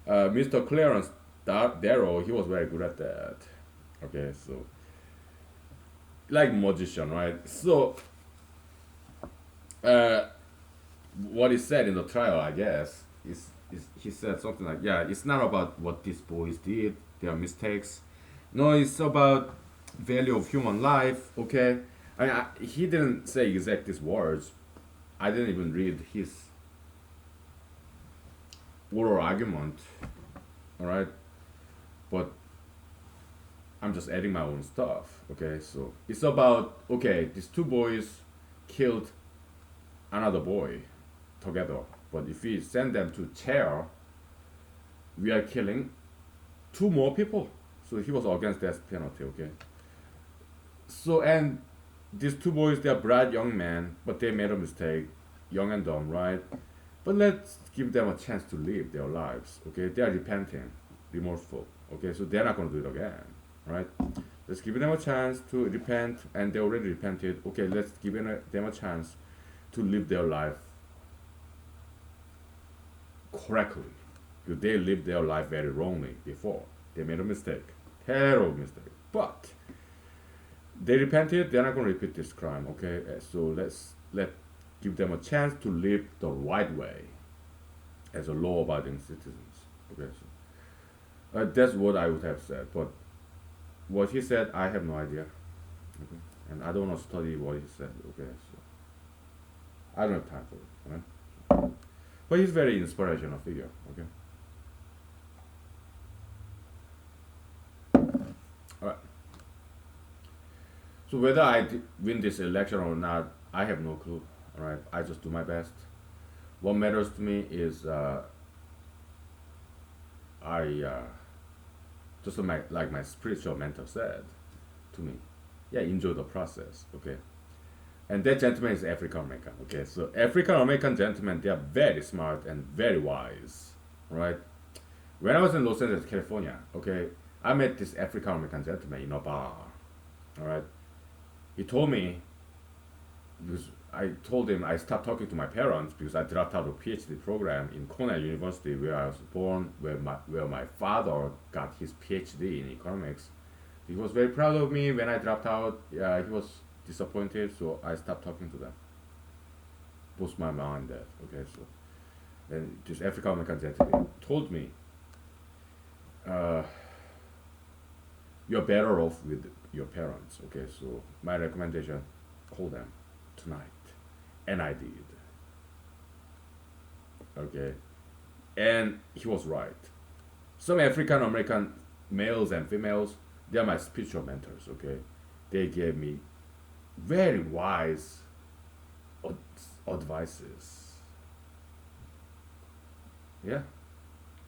Mr. Clarence Darrow, he was very good at that. Okay, so like magician, right? So uh, what he said in the trial, I guess, is he said something like, "Yeah, it's not about what these boys did, their mistakes. No, it's about value of human life." Okay, he didn't say exact these words. I didn't even read his oral argument. All right, but I'm just adding my own stuff. Okay, so it's about okay, these two boys killed another boy together, but if we send them to jail, we are killing two more people. So he was against death penalty. Okay, so and these two boys, they're bright young men, but they made a mistake, young and dumb, right? But let's give them a chance to live their lives. Okay, they are repenting, remorseful. Okay, so they're not gonna do it again, right? Let's give them a chance to repent, and they already repented. Okay, let's give them a chance to live their life correctly. Because they lived their life very wrongly before. They made a mistake, terrible mistake. But they repented. They're not going to repeat this crime. Okay, so let give them a chance to live the right way as a law-abiding citizens. Okay, so that's what I would have said. But what he said, I have no idea. Okay, and I don't want to study what he said. Okay, so I don't have time for it. Right? But he's very inspirational figure. Okay. All right. So whether win this election or not, I have no clue. All right. I just do my best. What matters to me is I just like my spiritual mentor said to me. Yeah, enjoy the process. Okay. And that gentleman is African American. Okay, so African American gentlemen, they are very smart and very wise, right? When I was in Los Angeles, California, okay, I met this African American gentleman in a bar. All right, he told me, because I told him I stopped talking to my parents because I dropped out of PhD program in Cornell University where I was born, where my father got his PhD in economics. He was very proud of me when I dropped out. Yeah, he was disappointed, so I stopped talking to them. Both my mom and dad. Okay, so then this African American gentleman told me, uh, "You're better off with your parents." Okay, so my recommendation, call them tonight, and I did. Okay, and he was right. Some African American males and females, they are my spiritual mentors. Okay, they gave me very wise ad- advices. Yeah,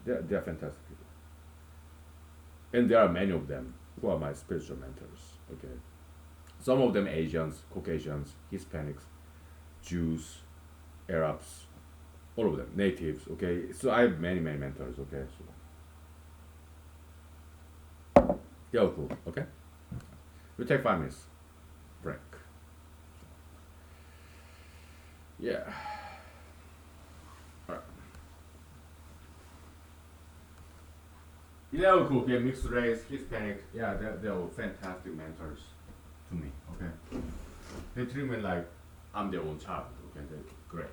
they're fantastic people, and there are many of them who are my spiritual mentors. Okay, some of them Asians, Caucasians, Hispanics, Jews, Arabs, all of them, natives. Okay, so I have many mentors. Okay, so yeah, cool. Okay, we take 5 minutes break. Yeah. All right. Yeah, cool. Okay, mixed race, Hispanic. Yeah, they're all fantastic mentors to me. Okay, they treat me like I'm their own child. Okay, they're great.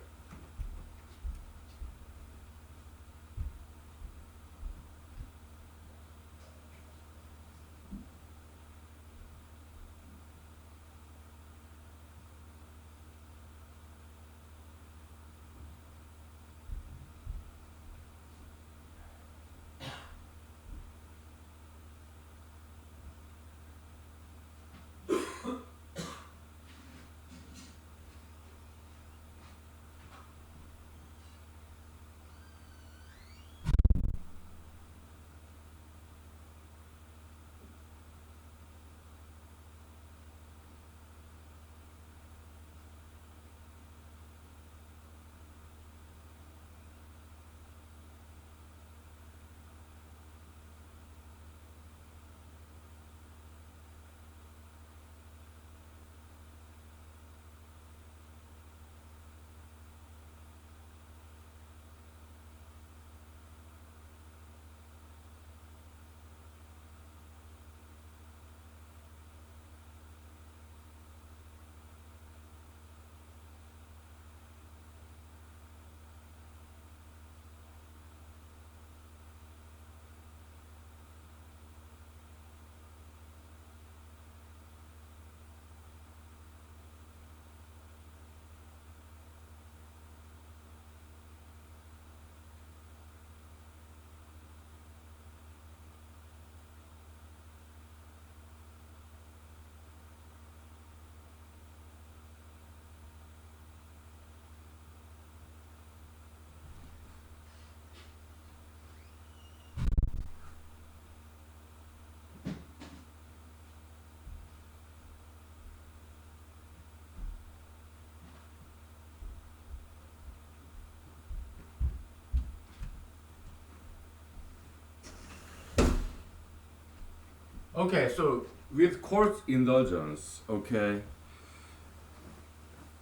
Okay, so with court indulgence, okay,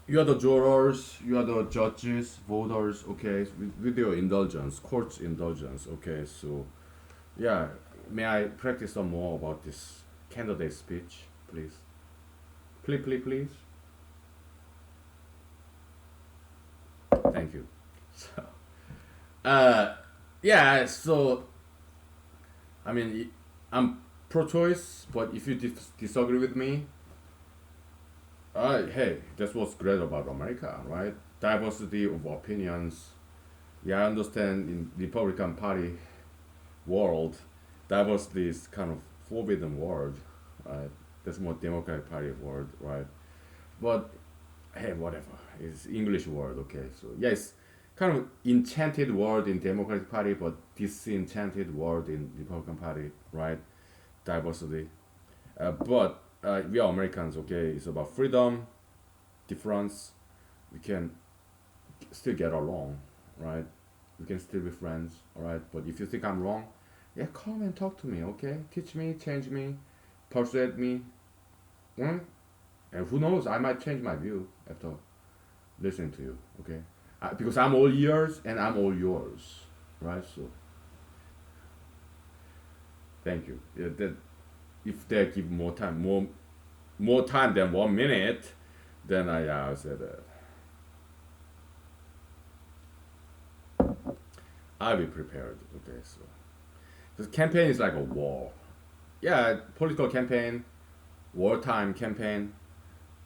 you are the jurors, you are the judges, voters, okay, with your indulgence, court's indulgence, okay, so yeah, may I practice some more about this candidate speech, please? Please. Thank you. So, uh, yeah, so I mean, I'm pro-choice, but if you disagree with me, hey, that's what's great about America, right? Diversity of opinions. Yeah, I understand in Republican Party world, diversity is kind of forbidden word, right? That's more Democratic Party word, right? But hey, whatever. It's English word, okay? So yeah, it's kind of enchanted word in Democratic Party, but disenchanted word in Republican Party, right? Diversity. But we are Americans, okay? It's about freedom, difference, we can still get along, right? We can still be friends, all right? But if you think I'm wrong, yeah, come and talk to me, okay? Teach me, change me, persuade me, mm? And who knows, I might change my view after listening to you, okay? Because I'm all ears and I'm all yours, right? So, thank you. Yeah, that if they give more time than 1 minute, then I'll say that I'll be prepared. Okay, so the campaign is like a war. Yeah, political campaign, wartime campaign.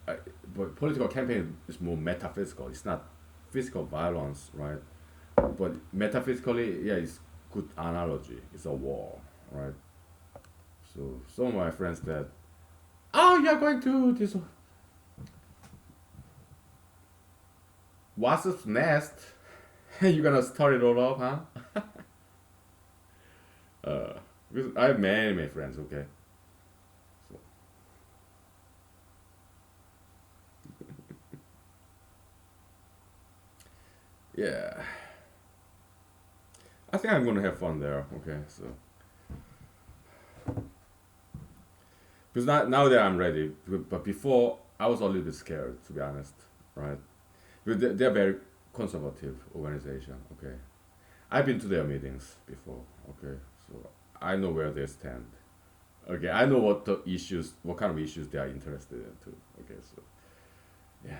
Uh, but political campaign is more metaphysical. It's not physical violence, right? But metaphysically, yeah, it's good analogy. It's a war, right? So some of my friends that, oh, you're going to this wasp's nest. You're gonna start it all up, huh? Because I have many friends. Okay, so yeah, I think I'm gonna have fun there. Okay, so because now that I'm ready, but before I was a little bit scared, to be honest, right? Because they're very conservative organization. Okay, I've been to their meetings before. Okay, so I know where they stand. Okay, I know what kind of issues they are interested in too. Okay, so yeah,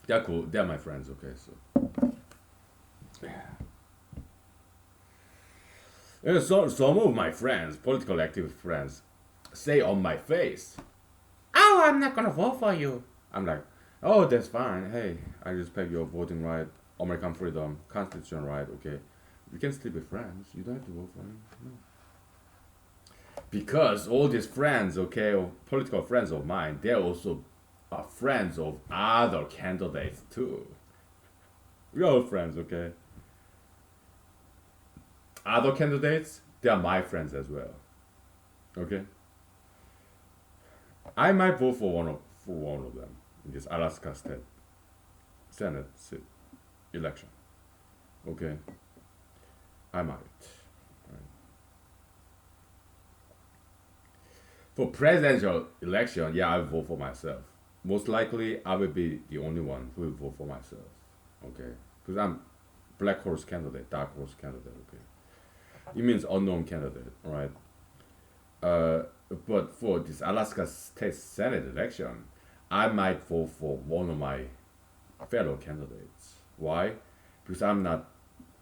they're cool. They're my friends. Okay, so and so some of my friends, political active friends, say on my face, "Oh, I'm not gonna vote for you." I'm like, "Oh, that's fine. Hey, I respect your voting right, American freedom, Constitution right. Okay, we can still be friends. You don't have to vote for me. No." Because all these friends, okay, or political friends of mine, they're also friends of other candidates too. We're all friends, okay. Other candidates, they are my friends as well. Okay, I might vote for one of them in this Alaska State Senate election. Okay, I might. Right. For presidential election, yeah, I will vote for myself. Most likely, I will be the only one who will vote for myself. Okay, because I'm black horse candidate, dark horse candidate. Okay, it means unknown candidate, right? Uh, but for this Alaska State Senate election, I might vote for one of my fellow candidates. Why? Because I'm not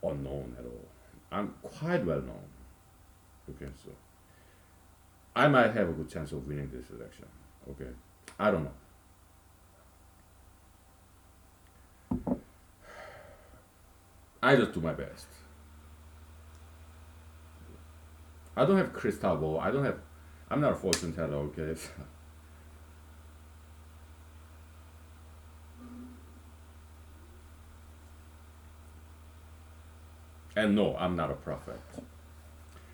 unknown at all. I'm quite well known. Okay, so I might have a good chance of winning this election. Okay, I don't know. I just do my best. I don't have crystal ball. I don't have. I'm not a fortune teller. Okay, and no, I'm not a prophet.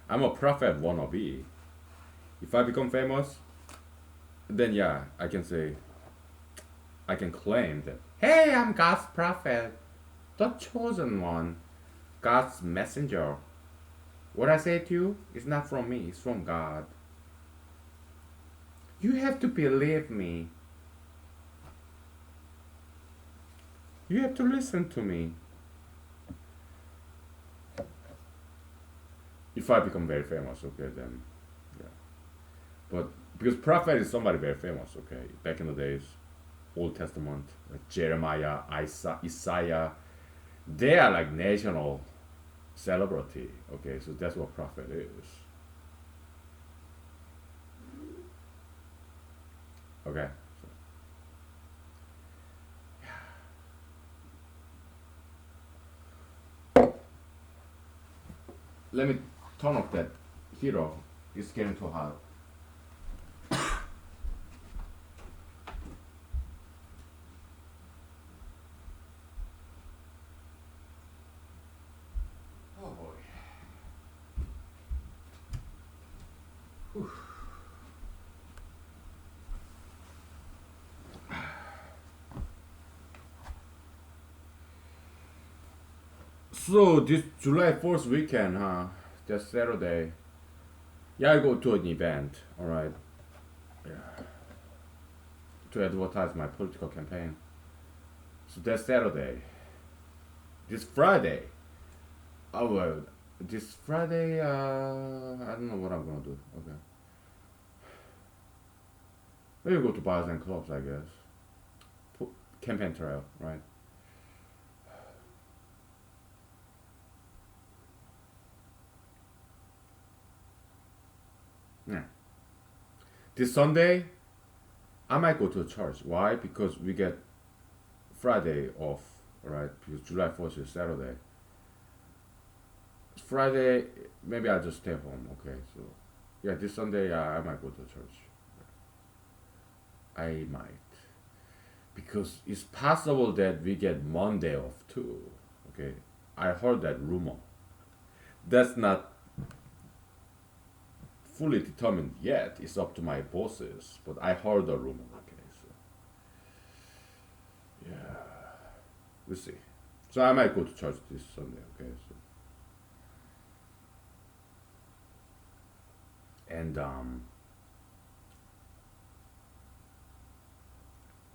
I'm a prophet wannabe. If I become famous, then yeah, I can say, I can claim that, hey, I'm God's prophet, the chosen one, God's messenger. What I say to you is not from me, it's from God. You have to believe me. You have to listen to me. If I become very famous, okay, then yeah. But because prophet is somebody very famous, okay, back in the days, Old Testament, like Jeremiah, Isaiah, they are like national celebrity. Okay, so that's what prophet is. Okay, so let me turn off that heater. It's getting too hot. Oh boy. So this July 4th weekend, huh? That's Saturday. Yeah, I go to an event. All right, to advertise my political campaign. So that's Saturday. This Friday. Oh well, this Friday. I don't know what I'm gonna do. Okay, maybe go to bars and clubs. I guess. Campaign trail, right? Yeah. This Sunday, I might go to church. Why? Because we get Friday off, right? Because July 4th is Saturday. Friday, maybe I'll just stay home. Okay, so yeah, this Sunday I might go to church. I might because it's possible that we get Monday off too. Okay, I heard that rumor. That's not fully determined yet. It's up to my bosses, but I heard the rumor. Okay, so yeah, we'll see. So I might go to church this Sunday. Okay, so and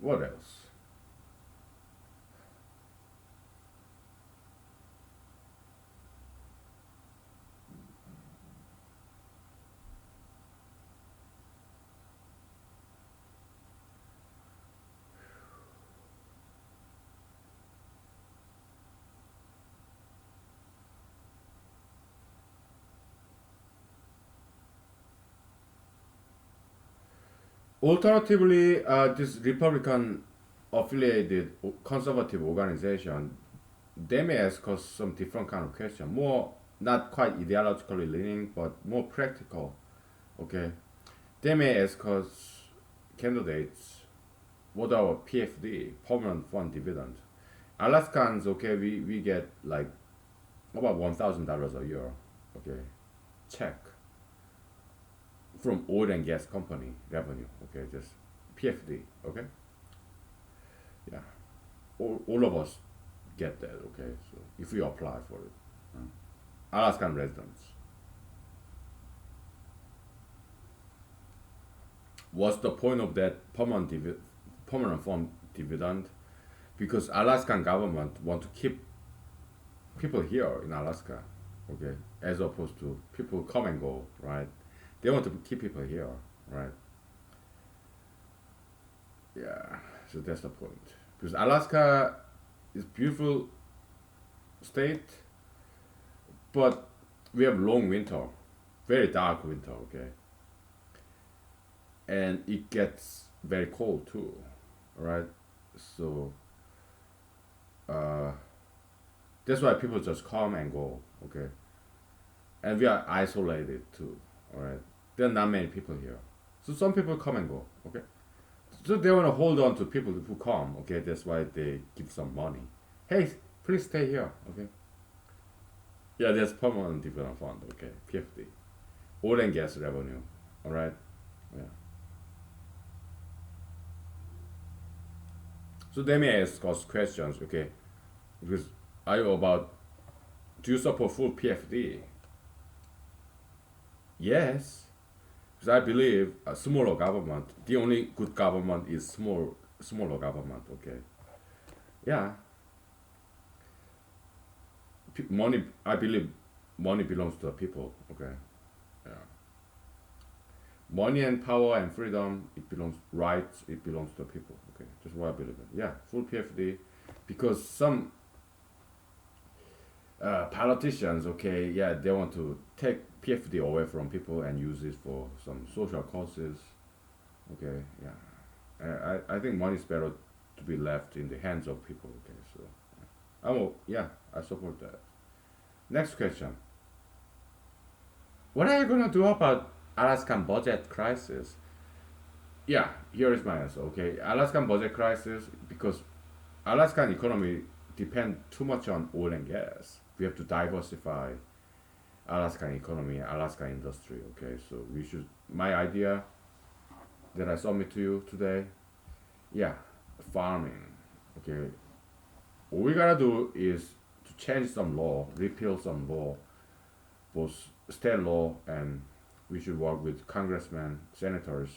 what else? Alternatively, this Republican affiliated conservative organization, they may ask us some different kind of question, more not quite ideologically leaning, but more practical. Okay, they may ask us candidates what our PFD, permanent fund dividend. Alaskans, okay, we get like about $1,000 a year, okay, check from oil and gas company revenue, okay, just PFD, okay, yeah, all of us get that, okay, so if we apply for it, Alaskan residents. What's the point of that permanent fund dividend? Because Alaskan government want to keep people here in Alaska, okay, as opposed to people come and go, right? They want to keep people here, right? Yeah, so that's the point. Because Alaska is beautiful state, but we have long winter, very dark winter, okay, and it gets very cold too, right? So uh, that's why people just come and go, okay, and we are isolated too, all right. There are not many people here, so some people come and go, okay. So they want to hold on to people who come, okay. That's why they give some money. Hey, please stay here, okay. Yeah, that's permanent dividend fund, okay. 50 oil and gas revenue, all right. Yeah. So they may ask us questions, okay, because are you about, do you support full PFD? Yes, because I believe a smaller government, the only good government is smaller government, okay. Yeah, money, I believe money belongs to the people, okay. Yeah. Money and power and freedom, it belongs, rights, it belongs to the people, okay. That's what I believe in. Yeah, full PFD, because some politicians, okay, yeah, they want to take PFD away from people and use it for some social causes, okay, yeah. I think money is better to be left in the hands of people, okay, so yeah, I support that. Next question. What are you gonna do about Alaskan budget crisis? Yeah, here is my answer, okay. Alaskan budget crisis, because Alaskan economy depend too much on oil and gas. We have to diversify Alaskan economy, Alaskan industry. Okay, so we should. My idea that I submit to you today, yeah, farming. Okay, all we gotta do is to change some law, repeal some law, both state law, and we should work with congressmen, senators,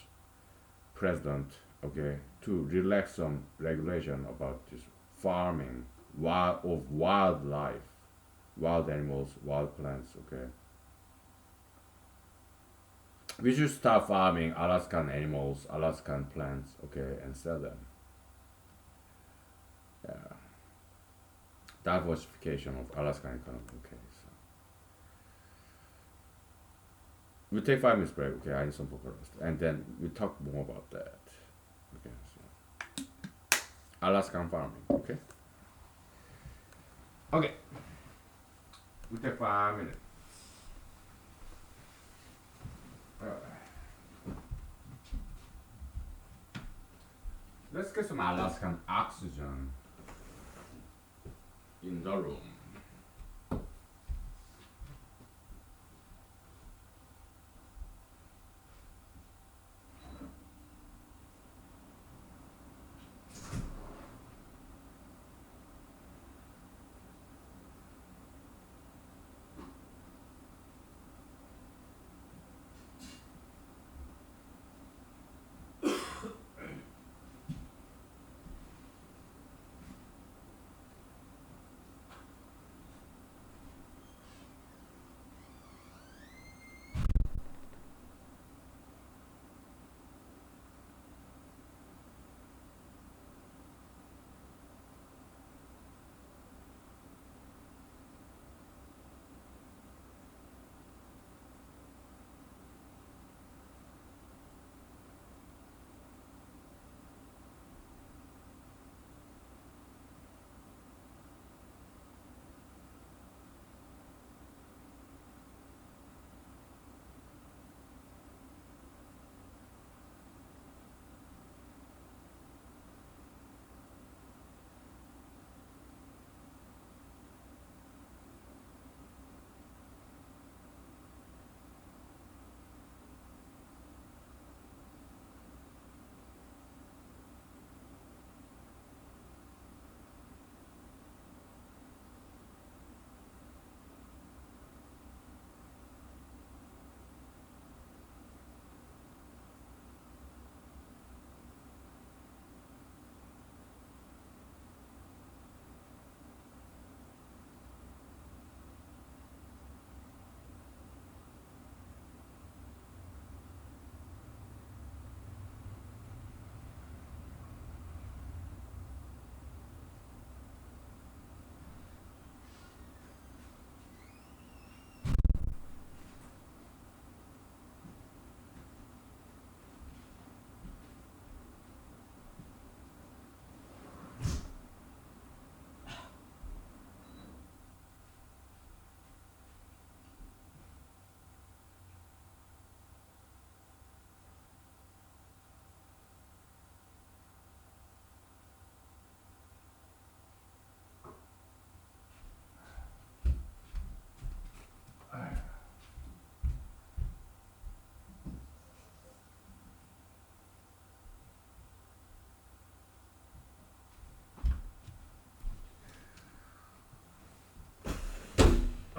president, okay, to relax some regulation about this farming of wildlife, wild animals, wild plants, okay. We should start farming Alaskan animals, Alaskan plants, okay, and sell them. Yeah. Diversification of Alaskan economy, okay. So we take 5 minutes break, okay. I need some focus rest, and then we talk more about that. Okay, so Alaskan farming, okay. Okay, we take 5 minutes. Alright. Let's get some Alaskan oxygen in the room.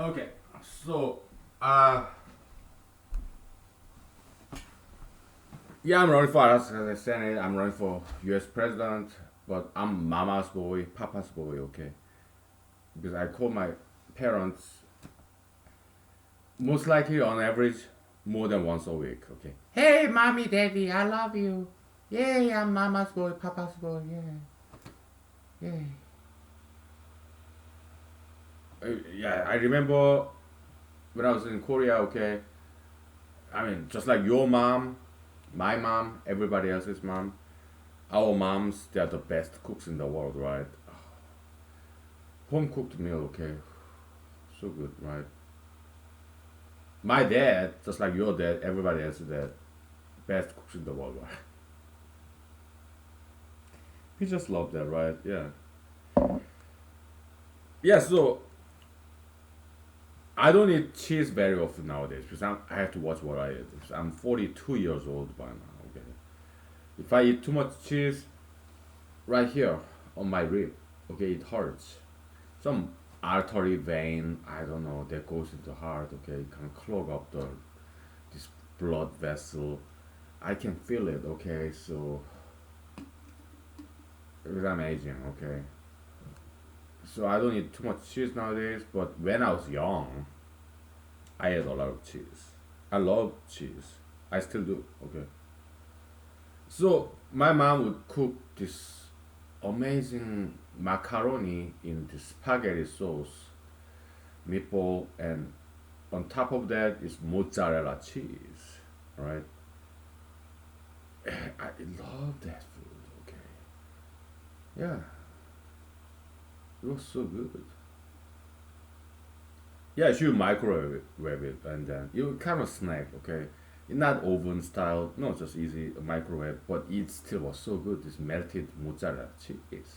Okay, so yeah, I'm running for Alaska Senate. I'm running for U.S. president, but I'm mama's boy, papa's boy. Okay, because I call my parents most likely on average more than once a week. Okay. Hey, mommy, daddy, I love you. Yay, I'm mama's boy, papa's boy. Yeah, yay. Yeah, I remember when I was in Korea. Okay, I mean, just like your mom, my mom, everybody else's mom, our moms, they are the best cooks in the world, right? Home cooked meal, okay, so good, right? My dad, just like your dad, everybody else's dad, best cooks in the world, right? We just love that, right? Yeah. Yeah, so I don't eat cheese very often nowadays because I have to watch what I eat. I'm 42 years old by now, okay? If I eat too much cheese, right here on my rib, okay, it hurts. Some artery vein, I don't know, that goes into heart, okay, kind of clog up this blood vessel. I can feel it, okay, so it's amazing, okay. So I don't eat too much cheese nowadays, but when I was young, I ate a lot of cheese. I love cheese. I still do, okay. So my mom would cook this amazing macaroni in the spaghetti sauce, meatball, and on top of that is mozzarella cheese, right? I love that food. Okay, yeah, it was so good. Yeah, you microwave it and then you kind of snack. Okay, not oven style, no, just easy microwave, but it still was so good. This melted mozzarella cheese,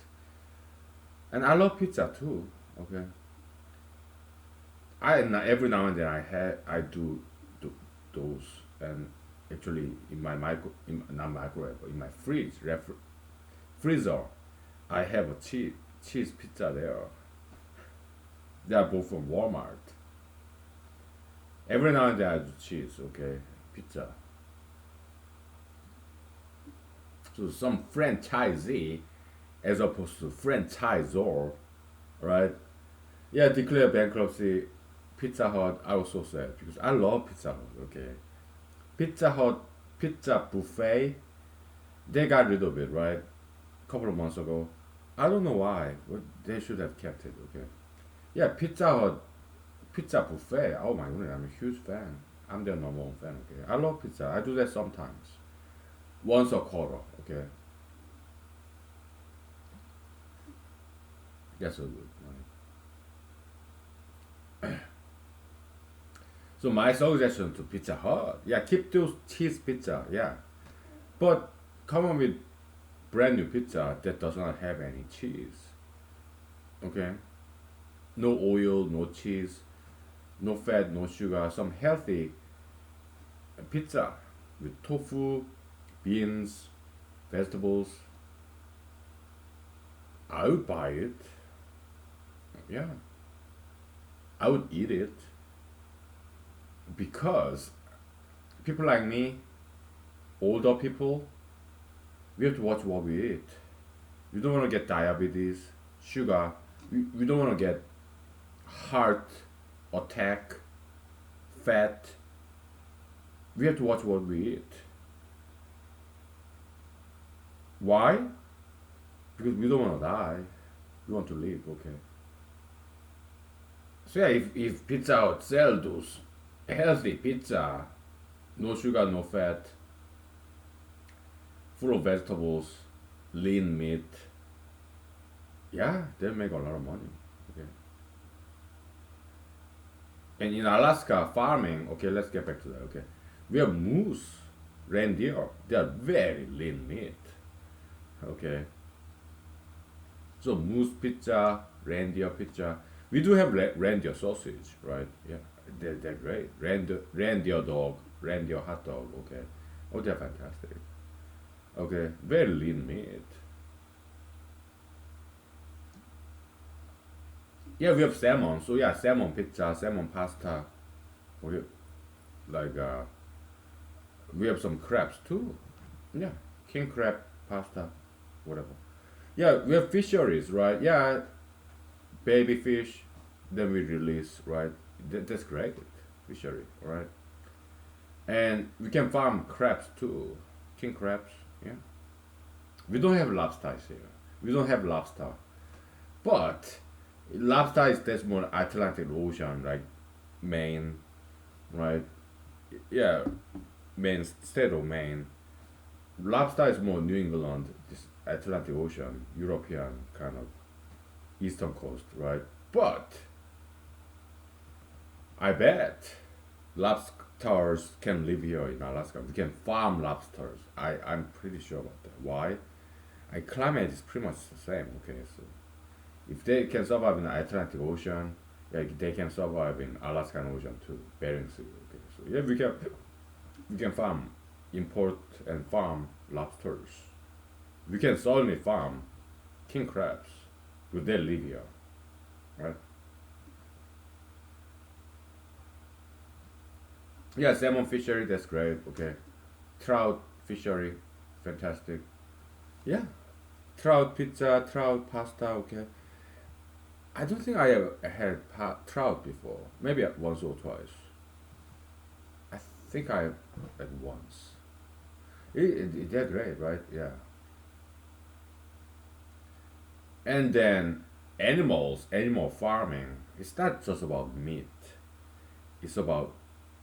and I love pizza too. Okay, every now and then I do those, and actually in my not microwave, but in my freezer, I have a cheese pizza there. They are both from Walmart. Every now and then I do cheese, okay, pizza. So some franchisee, as opposed to franchisor, right? Yeah, declare bankruptcy. Pizza Hut, I was so sad because I love Pizza Hut. Okay, Pizza Hut pizza buffet, they got rid of it, right? A couple of months ago. I don't know why, but they should have kept it. Okay, yeah, Pizza Hut pizza buffet. Oh my goodness, I'm a huge fan. I'm their number one fan. Okay, I love pizza. I do that sometimes, once a quarter. Okay, that's so good. Right? So my suggestion to Pizza Hut, yeah, keep those cheese pizza, yeah, but come on with brand new pizza that does not have any cheese. Okay, no oil, no cheese, no fat, no sugar. Some healthy pizza with tofu, beans, vegetables. I would buy it. Yeah, I would eat it because people like me, older people, we have to watch what we eat. We don't want to get diabetes, sugar. We don't want to get heart attack, fat. We have to watch what we eat. Why? Because we don't want to die. We want to live, okay? So yeah, if Pizza Hut sell those healthy pizza, no sugar, no fat, full of vegetables, lean meat, yeah, they make a lot of money. Okay. And in Alaska farming, okay, let's get back to that. Okay, we have moose, reindeer. They are very lean meat. Okay, so moose pizza, reindeer pizza. We do have reindeer sausage, right? Yeah, they're great. Reindeer dog, reindeer hot dog. Okay, oh, they're fantastic. Okay, very lean meat. Yeah, we have salmon. So yeah, salmon pizza, salmon pasta. We like we have some crabs too. Yeah, king crab pasta, whatever. Yeah, we have fisheries, right? Yeah, baby fish, then we release, right? That's great, fishery, right? And we can farm crabs too, king crabs. Yeah, we don't have lobsters here. We don't have lobster, but lobster is that's more Atlantic Ocean, like Maine, right? Yeah, Maine, state of Maine. Lobster is more New England, this Atlantic Ocean, European kind of eastern coast, right? But I bet lobsters can live here in Alaska. We can farm lobsters. I'm pretty sure about that. Why? Climate is pretty much the same. Okay, so if they can survive in the Atlantic Ocean, yeah, they can survive in Alaskan Ocean too, Bering Sea. Okay, so yeah, we can farm, import and farm lobsters. We can certainly farm king crabs, because they live here, right? Yeah, salmon fishery, that's great. Okay, trout fishery, fantastic. Yeah, trout pizza, trout pasta. Okay, I don't think I have had trout before. Maybe once or twice. I think I had once. They're great, right? Yeah. And then animals, animal farming. It's not just about meat. It's about.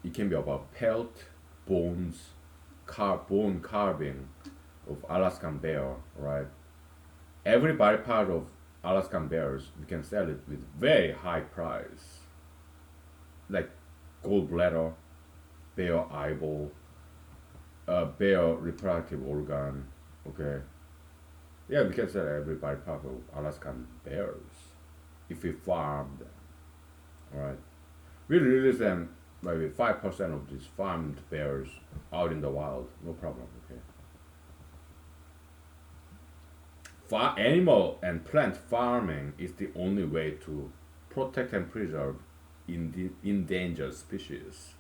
It can be about pelt, bones, bone carving of Alaskan bear, right? Every body part of Alaskan bears, we can sell it with very high price, like gallbladder, bear eyeball, bear reproductive organ. Okay, yeah, we can sell every body part of Alaskan bears if we farm them. All right, we release them maybe 5% of these farmed bears out in the wild, no problem. Okay, animal and plant farming is the only way to protect and preserve endangered species.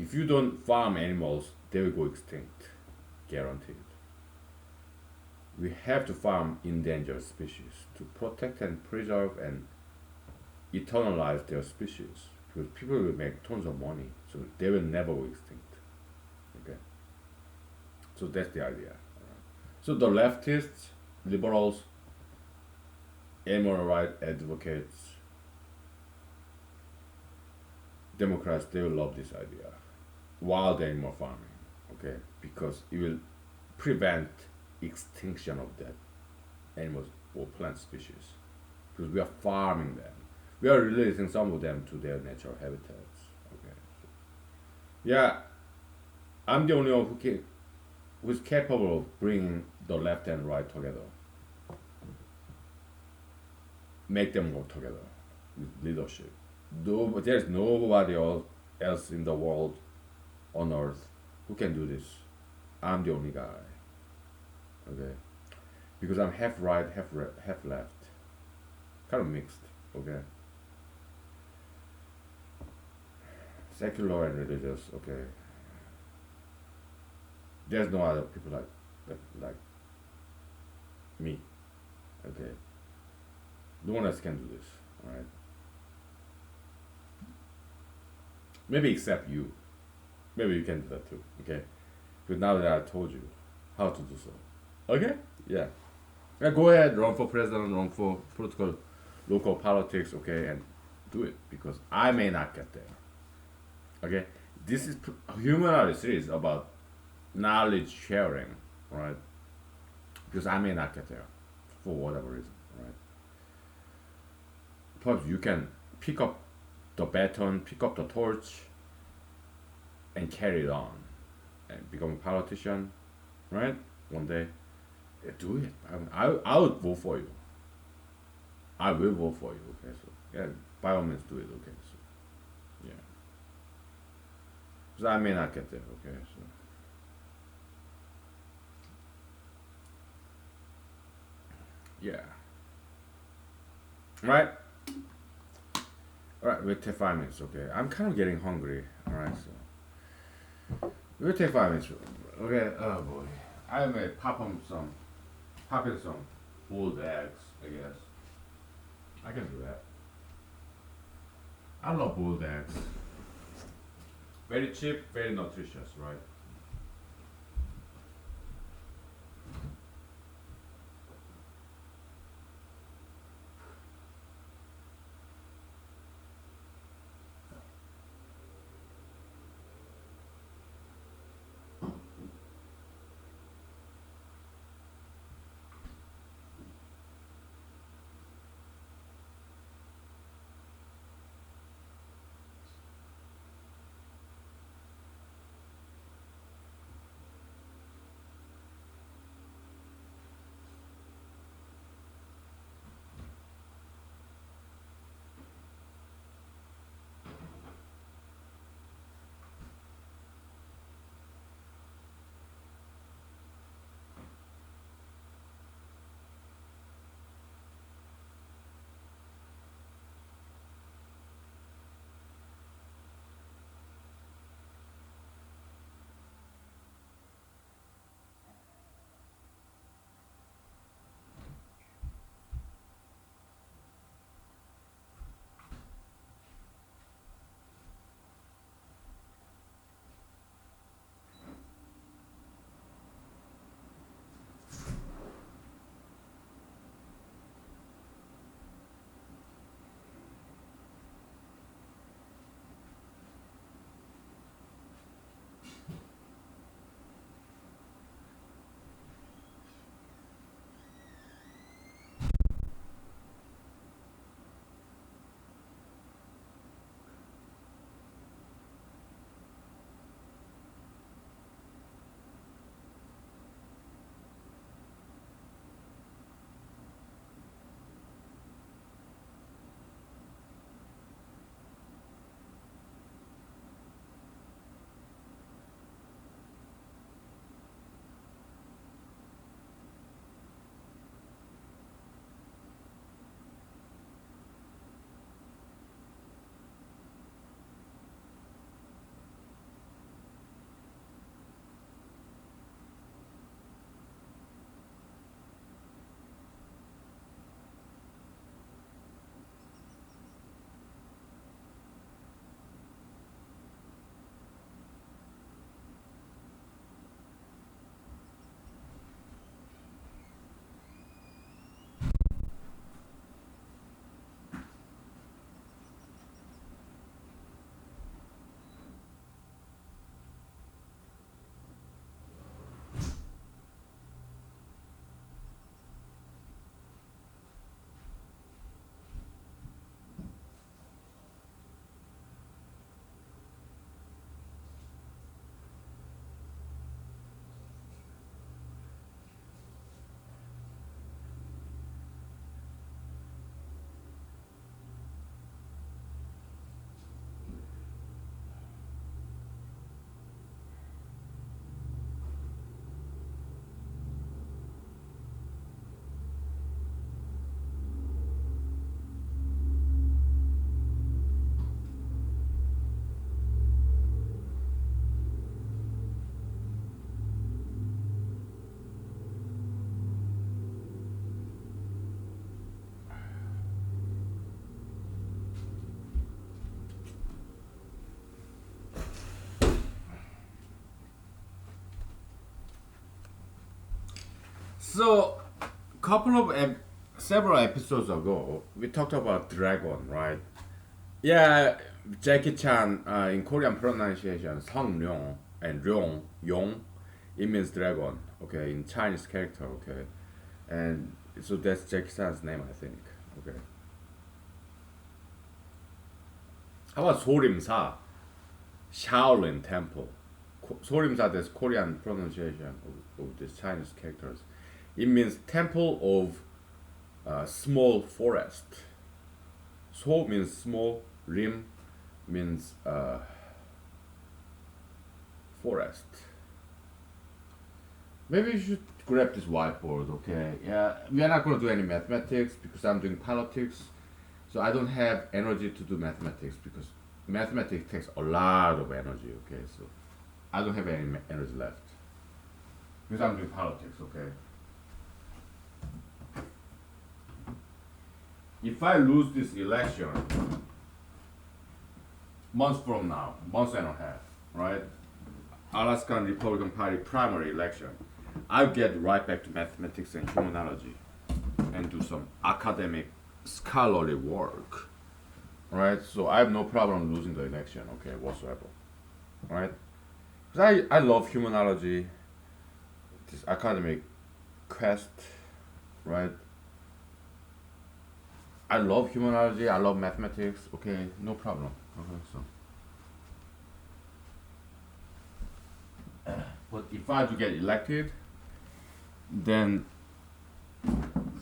If you don't farm animals, they will go extinct, guaranteed. We have to farm endangered species to protect and preserve and eternalize their species because people will make tons of money, so they will never go extinct. Okay, so that's the idea. So the leftists, liberals, animal rights advocates, Democrats, they will love this idea. Wild animal farming, okay, because it will prevent extinction of that animals or plant species because we are farming them. We are releasing some of them to their natural habitats. Okay, yeah, I'm the only one who is capable of bringing the left and right together, make them work together with leadership. No, there's nobody else in the world on earth who can do this. I'm the only guy. Okay, because I'm half right, half left, kind of mixed. Okay, secular and religious. Okay, there's no other people like me. Okay, no one else can do this. All right, maybe except you. Maybe you can do that too. Okay, because now that I told you how to do so. Okay, yeah. Yeah, go ahead, run for president, run for political, local politics, okay, and do it because I may not get there. Okay, this is humanity series about knowledge sharing, right? Because I may not get there for whatever reason, right? Perhaps you can pick up the baton, pick up the torch, and carry it on, and become a politician, right? One day, yeah, do it. I would vote for you. I will vote for you. Okay, so yeah, by all means do it. Okay, so yeah, because I may not get there. Okay, so yeah, right. All right, we'll take 5 minutes. Okay, I'm kind of getting hungry. All right, so we'll take 5 minutes. Okay. Oh boy, I may pop in some boiled eggs. I guess I can do that. I love boiled eggs. Very cheap, very nutritious, right? So, several episodes ago, we talked about dragon, right? Yeah, Jackie Chan in Korean pronunciation, Song Ryong and Ryong, Yong, it means dragon. Okay, in Chinese character. Okay, and so that's Jackie Chan's name, I think. Okay. How about Sorimsa, Shaolin Temple? Sorimsa, that's Korean pronunciation of these Chinese characters. It means temple of small forest. So means small, rim means forest. Maybe you should grab this whiteboard, okay? Yeah, we are not going to do any mathematics because I'm doing politics. So I don't have energy to do mathematics because mathematics takes a lot of energy, okay? So I don't have any energy left because I'm doing politics, okay? If I lose this election, months from now, months and a half, right? Alaskan Republican Party primary election, I'll get right back to mathematics and humanology and do some academic scholarly work, right? So I have no problem losing the election, okay, whatsoever, right? Because I love humanology, this academic quest, right? I love humanology, I love mathematics, okay, no problem. Okay, so. But if I do get elected, then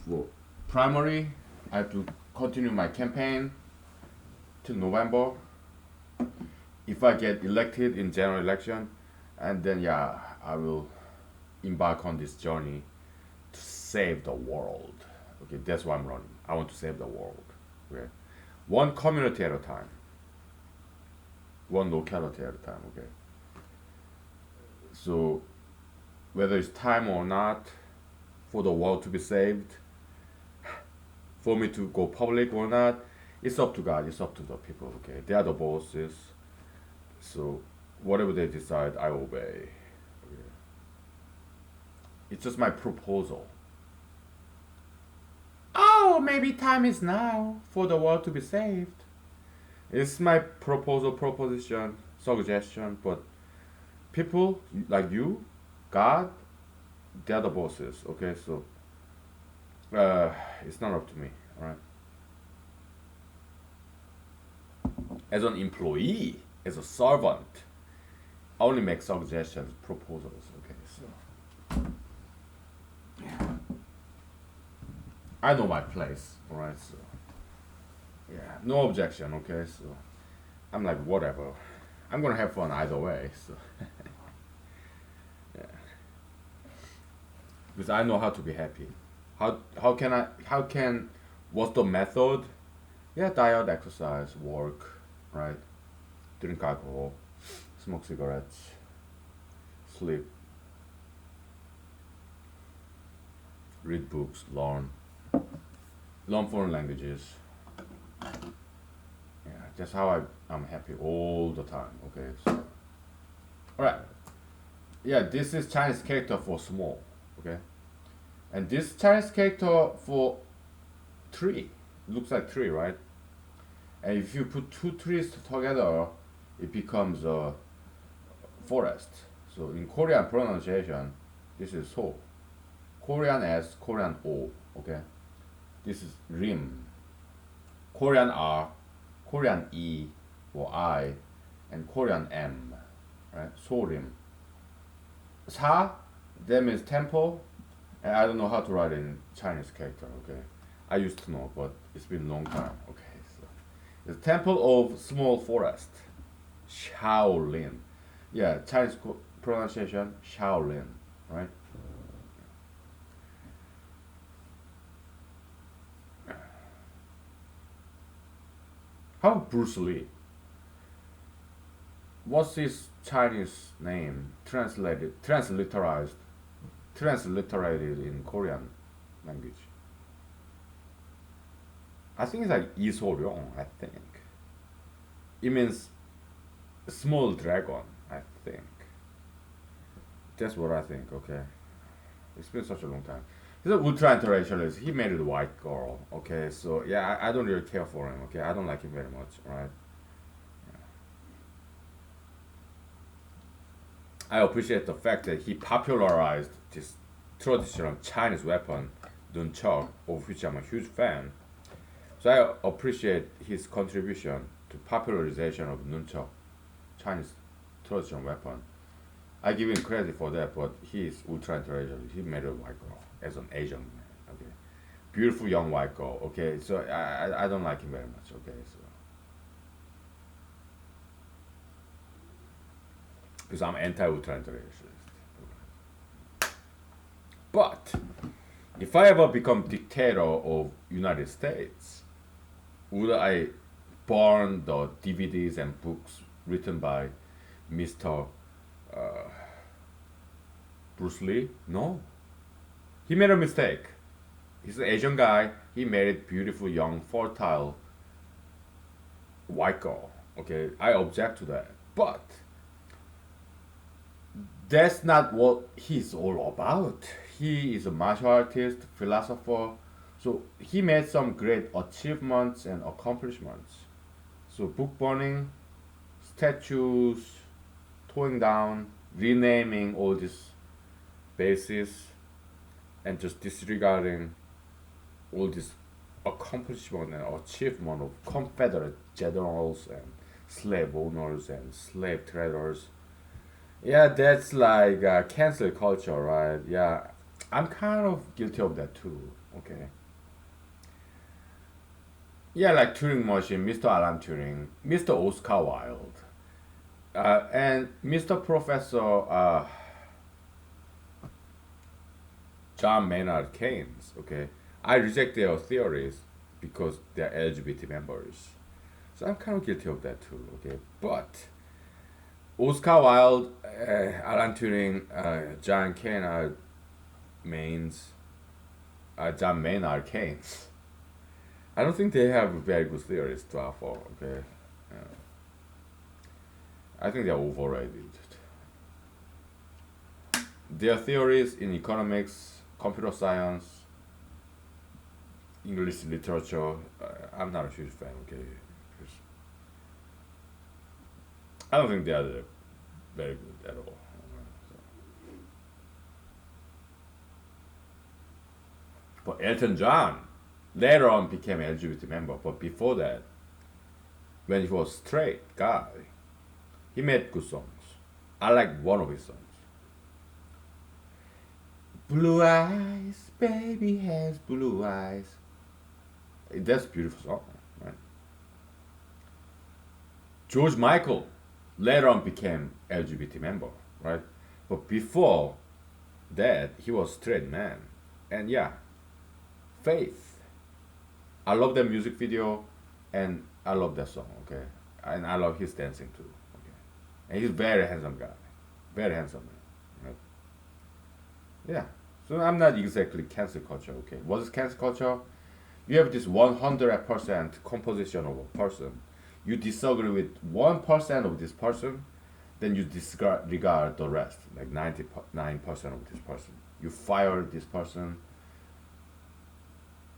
for primary, I have to continue my campaign till November. If I get elected in general election, and then yeah, I will embark on this journey to save the world. Okay, that's why I'm running. I want to save the world. Okay, one community at a time, one locality at a time. Okay. So whether it's time or not for the world to be saved, for me to go public or not, it's up to God. It's up to the people. Okay, they are the bosses. So whatever they decide, I obey. Okay. It's just my proposal. Oh, maybe time is now for the world to be saved. It's my proposition, suggestion, but people like you, God, they're the bosses. Okay, so it's not up to me. All right. As an employee, as a servant, I only make suggestions, proposals. Okay, so yeah, I know my place. All right, so yeah, no objection. Okay, so I'm like whatever. I'm gonna have fun either way. So yeah, because I know how to be happy. How can what's the method? Yeah, diet, exercise, work, right? Drink alcohol, smoke cigarettes, sleep, read books, learn foreign languages. Yeah, that's how I'm happy all the time. Okay, so all right. Yeah, this is Chinese character for small. Okay, and this Chinese character for tree looks like tree, right? And if you put two trees together, it becomes a forest. So in Korean pronunciation, this is so. Korean S, Korean O. Okay, this is rim. Korean R, Korean E or I, and Korean M. Right, so rim. Sa, that means temple, and I don't know how to write in Chinese character. Okay, I used to know, but it's been a long time. Okay, so the temple of small forest, Shaolin. Yeah, Chinese pronunciation Shaolin, right? How about Bruce Lee? What's his Chinese name transliterated in Korean language? I think it's like Yi So-ryong, I think. It means small dragon, I think. That's what I think, okay? It's been such a long time. He's an ultra interracialist. He married a white girl. Okay, so yeah, I don't really care for him. Okay, I don't like him very much. Right. I appreciate the fact that he popularized this traditional Chinese weapon, nunchuk, of which I'm a huge fan. So I appreciate his contribution to popularization of nunchuk, Chinese traditional weapon. I give him credit for that, but he is ultra interracial. He married a white girl as an Asian man. Okay, beautiful young white girl. Okay, so I don't like him very much. Okay, so because I'm anti ultra interracialist. But if I ever become dictator of United States, would I burn the DVDs and books written by Mr. Bruce Lee? No. He made a mistake. He's an Asian guy. He married beautiful, young, fertile white girl. Okay, I object to that. But that's not what he's all about. He is a martial artist, philosopher. So he made some great achievements and accomplishments. So book burning, statues, towing down, renaming all these bases, and just disregarding all this accomplishment and achievement of Confederate generals and slave owners and slave traders. Yeah, that's like cancel culture, right? Yeah, I'm kind of guilty of that too. Okay. Yeah, like Turing machine, Mr. Alan Turing, Mr. Oscar Wilde, and Mr. Professor John Maynard Keynes. Okay, I reject their theories because they're LGBT members. So I'm kind of guilty of that too. Okay, but Oscar Wilde, Alan Turing, John Maynard Mains, John Maynard Keynes. I don't think they have very good theories to offer. Okay, I think they're overrated. Their theories in economics, computer science, English literature, I'm not a huge fan. Okay, 'cause I don't think they are very good at all. But Elton John later on became LGBT member. But before that, when he was straight guy, he made good songs. I like one of his songs. Blue eyes, baby has blue eyes. That's a beautiful song, right? George Michael later on became LGBT member, right? But before that, he was straight man. And yeah, Faith. I love that music video, and I love that song. Okay, and I love his dancing too. Okay, and he's a very handsome guy, very handsome man. Right? Yeah. So I'm not exactly cancel culture. Okay, what is cancel culture? You have this 100% composition of a person. You disagree with 1% of this person, then you disregard the rest, like 99% of this person. You fire this person.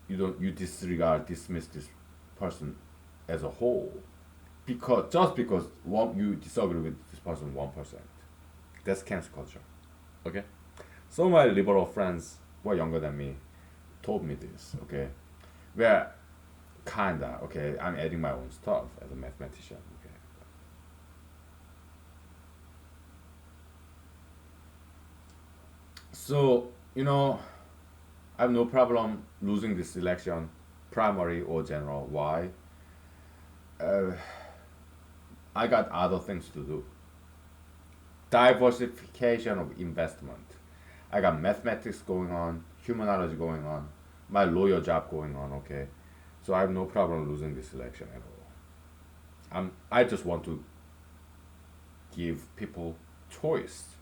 You disregard, dismiss this person as a whole, because just because you disagree with this person 1%. That's cancel culture. Okay, some of my liberal friends who are younger than me told me this. Okay, where kinda okay, I'm adding my own stuff as a mathematician. Okay, so I have no problem losing this election, primary or general. Why? Uh, I got other things to do. Diversification of investment. I got mathematics going on, humanology going on, my lawyer job going on. Okay, so I have no problem losing this election at all. I just want to give people choice,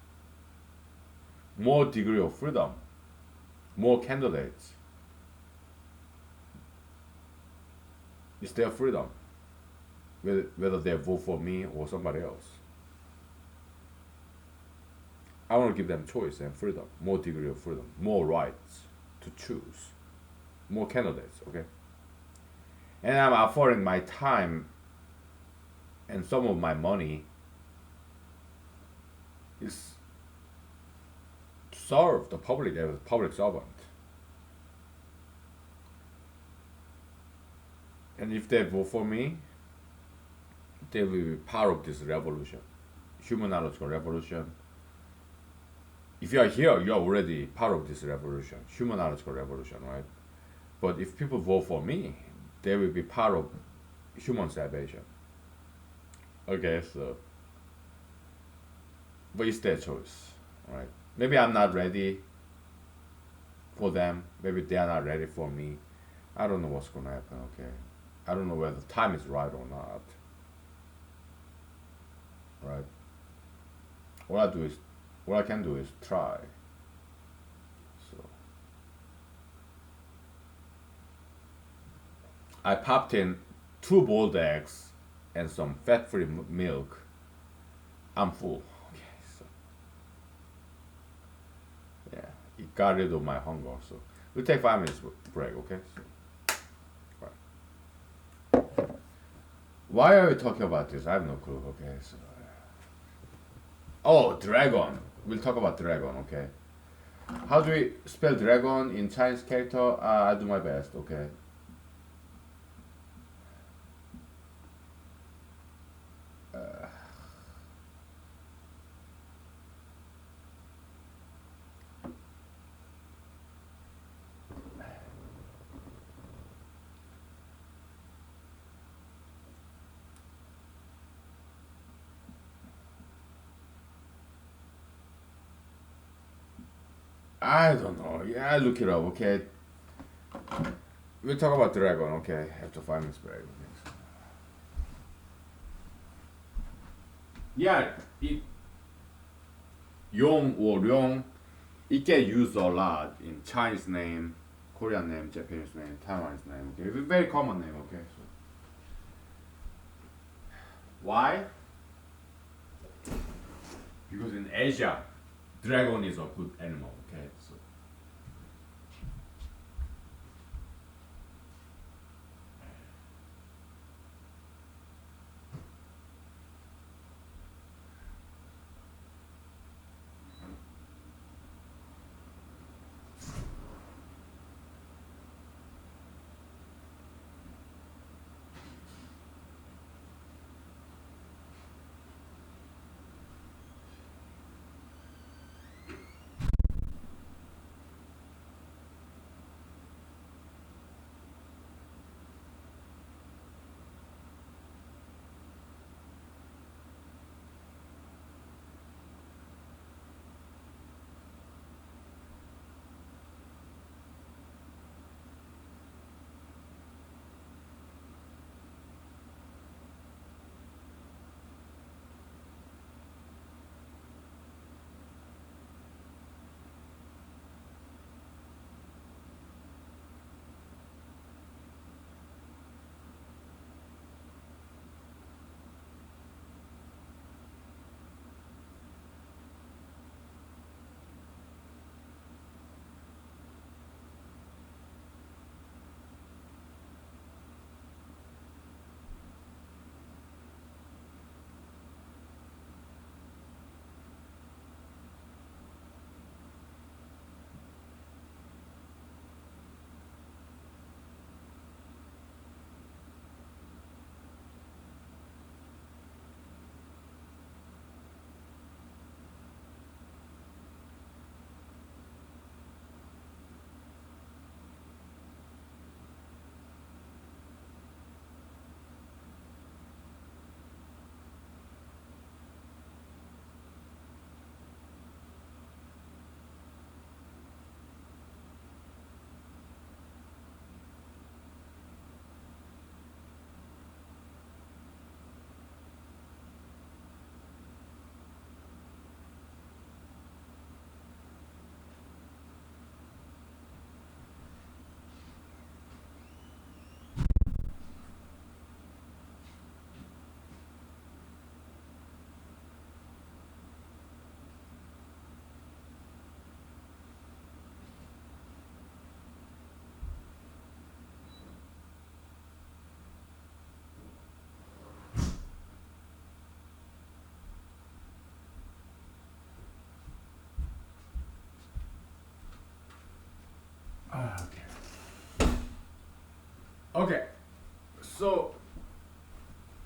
more degree of freedom, more candidates. It's their freedom, whether they vote for me or somebody else. I want to give them choice and freedom, more degree of freedom, more rights. to choose more candidates, okay? And I'm offering my time and some of my money is to serve the public as a public servant. And if they vote for me, they will be part of this revolution, humanological revolution. If you are here, you are already part of this revolution, humanological revolution, right? But if people vote for me, they will be part of human salvation. Okay, so, but it's their choice, right? Maybe I'm not ready for them. Maybe they are not ready for me. I don't know what's gonna happen. Okay, I don't know whether the time is right or not. Right? What I do is, what I can do is try. So I popped in two boiled eggs and some fat-free milk. I'm full. Okay, so yeah, it got rid of my hunger. So we'll take 5 minutes break. Okay. So, right. Why are we talking about this? I have no clue. Okay. So oh, dragon. We'll talk about dragon. Okay. How do we spell dragon in Chinese character? I'll do my best. Okay. I don't know. Yeah, look it up. Okay. We'll talk about dragon. Okay. After 5 minutes break. Okay. Yeah. Yong or Ryong, it get used a lot in Chinese name, Korean name, Japanese name, Taiwanese name. Okay. It's a very common name. Okay. So why? Because in Asia, dragon is a good animal. Okay. So Okay, so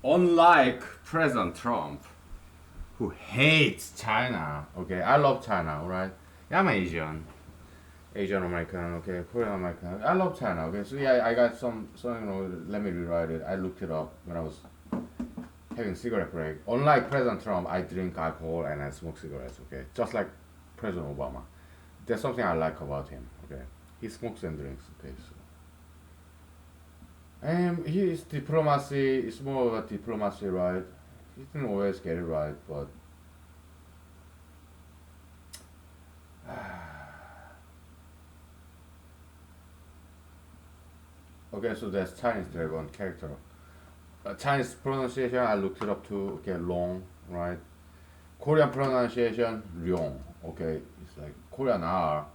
unlike President Trump, who hates China, okay, I love China, alright? Yeah, I'm Asian. Asian American, okay, Korean American. I love China, okay. So yeah, I got let me rewrite it. I looked it up when I was having cigarette break. Unlike President Trump, I drink alcohol and I smoke cigarettes, okay. Just like President Obama. There's something I like about him, okay. He smokes and drinks, okay. So, and his diplomacy is more of a diplomacy, right? He didn't always get it right, but okay. So there's Chinese dragon character. Chinese pronunciation, I looked it up too. Okay, long, right? Korean pronunciation, ryong. Okay, it's like Korean R,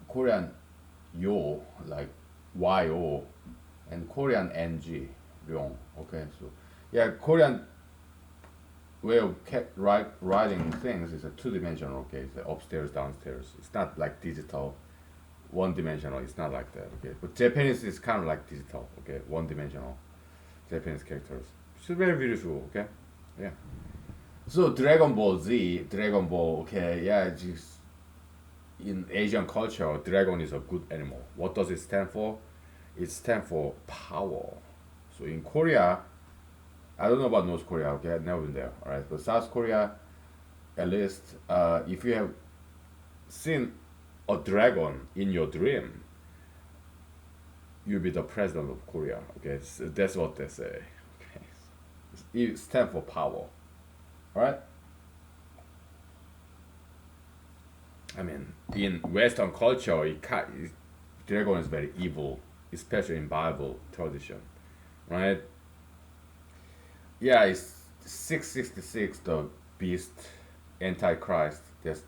Korean yo, like yo, and Korean ng, ryong. Okay, so yeah, Korean way of writing things is a two-dimensional. Okay, it's upstairs, downstairs. It's not like digital, one-dimensional. It's not like that. Okay, but Japanese is kind of like digital. Okay, one-dimensional Japanese characters. It's very beautiful. Okay, yeah. So Dragon Ball Z, Dragon Ball. Okay, yeah. Just in Asian culture, dragon is a good animal. What does it stand for? It stands for power. So in Korea, I don't know about North Korea. Okay, I've never been there. All right, but South Korea, at least, if you have seen a dragon in your dream, you'll be the president of Korea. Okay, so that's what they say. Okay, it stands for power. All right. I mean, in Western culture, dragon is very evil, especially in Bible tradition, right? Yeah, it's 666, the beast, Antichrist. That's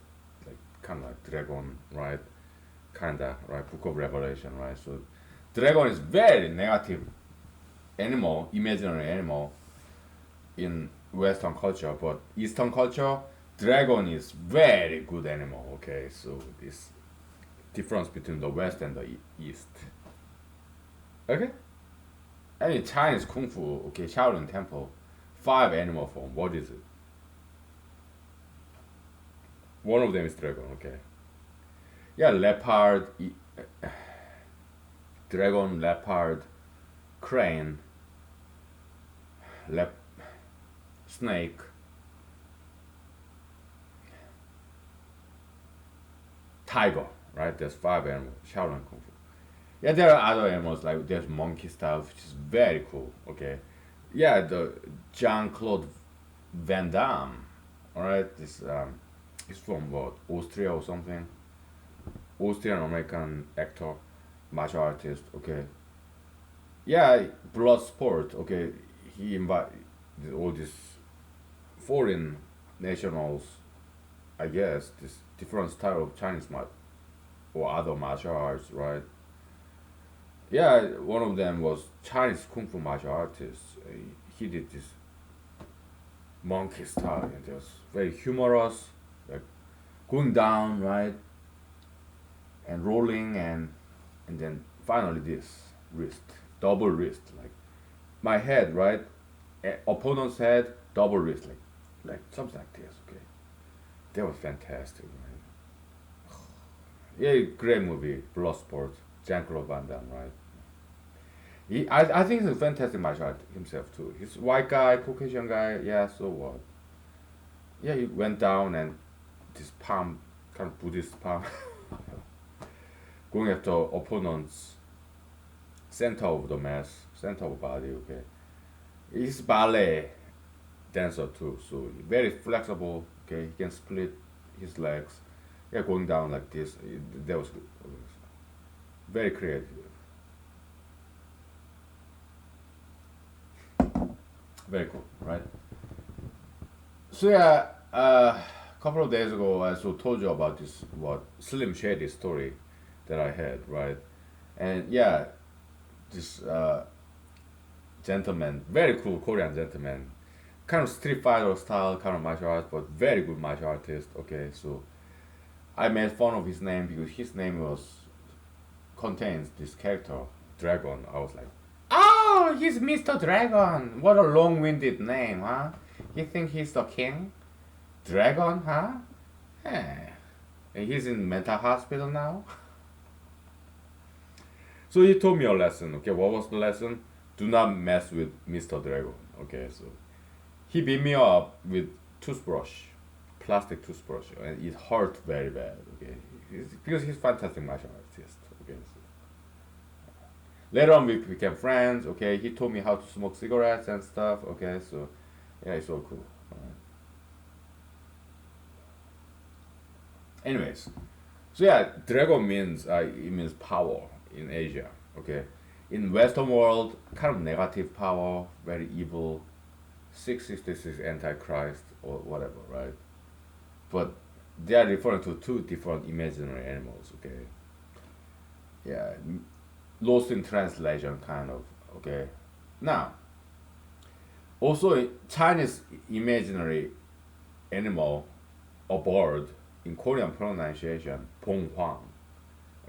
like kind of like dragon, right? Kinda, right? Book of Revelation, right? So, dragon is very negative animal, imaginary animal in Western culture, but Eastern culture, dragon is very good animal. Okay, so this difference between the West and the East. Okay, and in Chinese kung fu, okay, Shaolin Temple, five animal form. What is it? One of them is dragon. Okay, yeah, leopard, dragon, leopard, crane, lep, snake, tiger, right? There's five animals. Shaolin Kung Fu. Yeah, there are other animals like there's monkey stuff, which is very cool. Okay, yeah, the Jean Claude Van Damme. All right, this he's from what Austria or something. Austrian American actor, martial artist. Okay, yeah, blood sport. Okay, he invite all these foreign nationals. I guess this different style of Chinese or other martial arts, right? Yeah, one of them was Chinese kung fu martial artist. He did this monkey style, and it was very humorous, like going down, right, and rolling, and then finally this wrist, double wrist, like my head, right, opponent's head, double wrist, like something like this. Okay, that was fantastic, right? Yeah, great movie, Bloodsport, Jean-Claude Van Damme, right? I think he's a fantastic martial art himself too. He's white guy, Caucasian guy. Yeah, so what? Yeah, he went down and this palm, kind of Buddhist palm, going after opponent's center of the mass, center of body. Okay, he's ballet dancer too, so very flexible. Okay, he can split his legs. Yeah, going down like this. That was very creative. Very cool, right? So yeah, a couple of days ago, I so told you about this what Slim Shady story that I had, right? And yeah, this gentleman, very cool Korean gentleman, kind of street fighter style, kind of martial arts, but very good martial artist. Okay, so I made fun of his name because his name was contains this character. Dragon. I was like, oh, he's Mr. Dragon. What a long-winded name, huh? You think he's the king? Dragon, huh? Eh. And he's in mental hospital now. So he told me a lesson. Okay, what was the lesson? Do not mess with Mr. Dragon. Okay, so he beat me up with toothbrush, plastic toothbrush, and it hurt very bad. Okay, because he's fantastic martial artist. Okay, so later on we became friends. Okay, he told me how to smoke cigarettes and stuff. Okay, so yeah, it's so cool. Anyways, so yeah, dragon means it means power in Asia. Okay, in Western world, kind of negative power, very evil, 666 antichrist or whatever, right? But they are referring to two different imaginary animals. Okay, yeah, lost in translation, kind of. Okay, now also Chinese imaginary animal or bird in Korean pronunciation, Bong Hwang.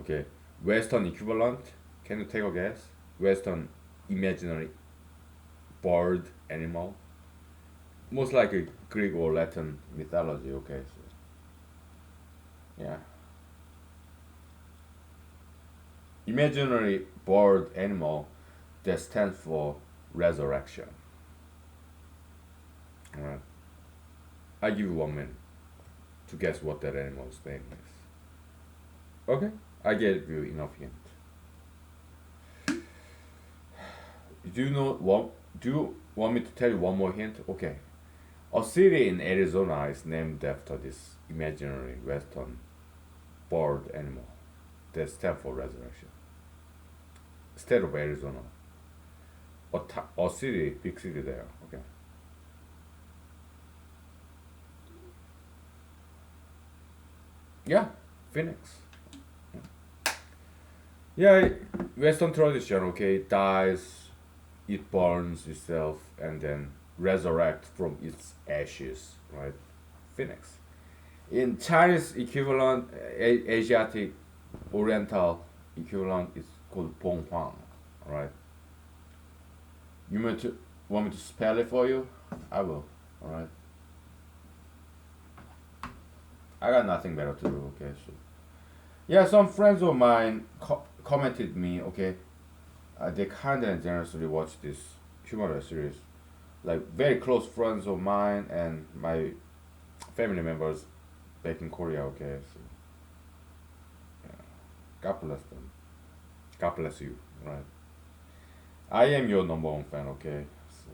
Okay, Western equivalent. Can you take a guess? Western imaginary bird animal. Most likely Greek or Latin mythology. Okay, so yeah, imaginary bird animal that stands for resurrection. Alright, I give you 1 minute to guess what that animal's name is. Okay, I gave you enough hint. Do you know what? Do you want me to tell you one more hint? Okay, a city in Arizona is named after this imaginary western bird animal that stands for resurrection. State of Arizona, a city, big city there. Okay. Yeah, Phoenix. Yeah, Western tradition. Okay, it dies, it burns itself, and then resurrect from its ashes. Right, Phoenix. In Chinese equivalent, Asiatic, Oriental equivalent is called Bong Huang. Right. You want me to spell it for you? I will. All right. I got nothing better to do. Okay, so yeah, some friends of mine commented me. Okay, they kind and generously watched this humor series. Like very close friends of mine and my family members back in Korea. Okay, so yeah, God bless them. God bless you. Right. I am your number one fan. Okay, so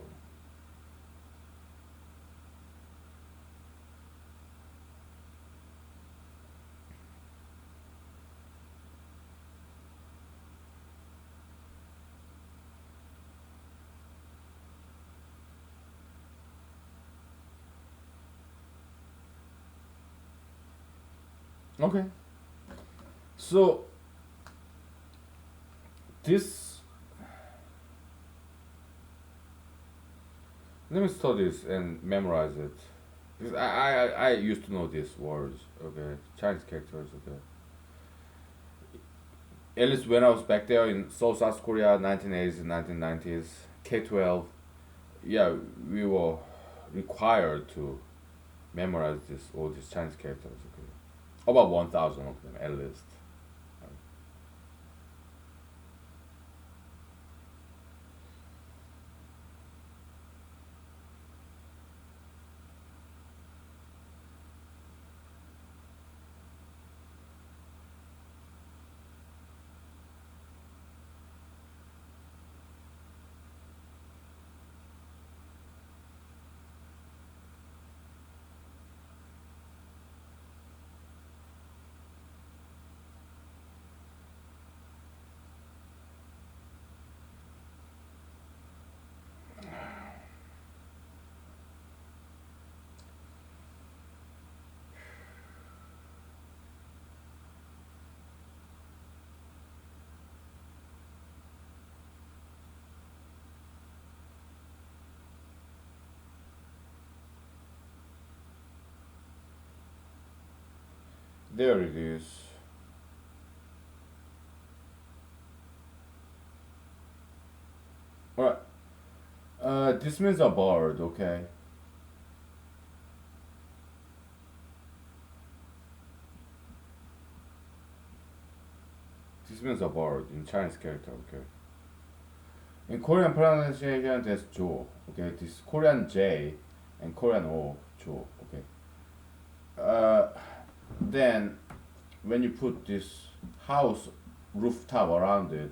okay. So this let me study this and memorize it. Because I used to know these words, okay? Chinese characters, okay? At least when I was back there in Seoul, South Korea, 1980s and 1990s, K-12, yeah, we were required to memorize all these Chinese characters, okay? About 1,000 of them, at least. There it is. This means a bird, okay? This means a bird in Chinese character, okay? In Korean pronunciation, there's Jo, okay? This Korean J and Korean O, Jo, okay? Uh, then, when you put this house rooftop around it,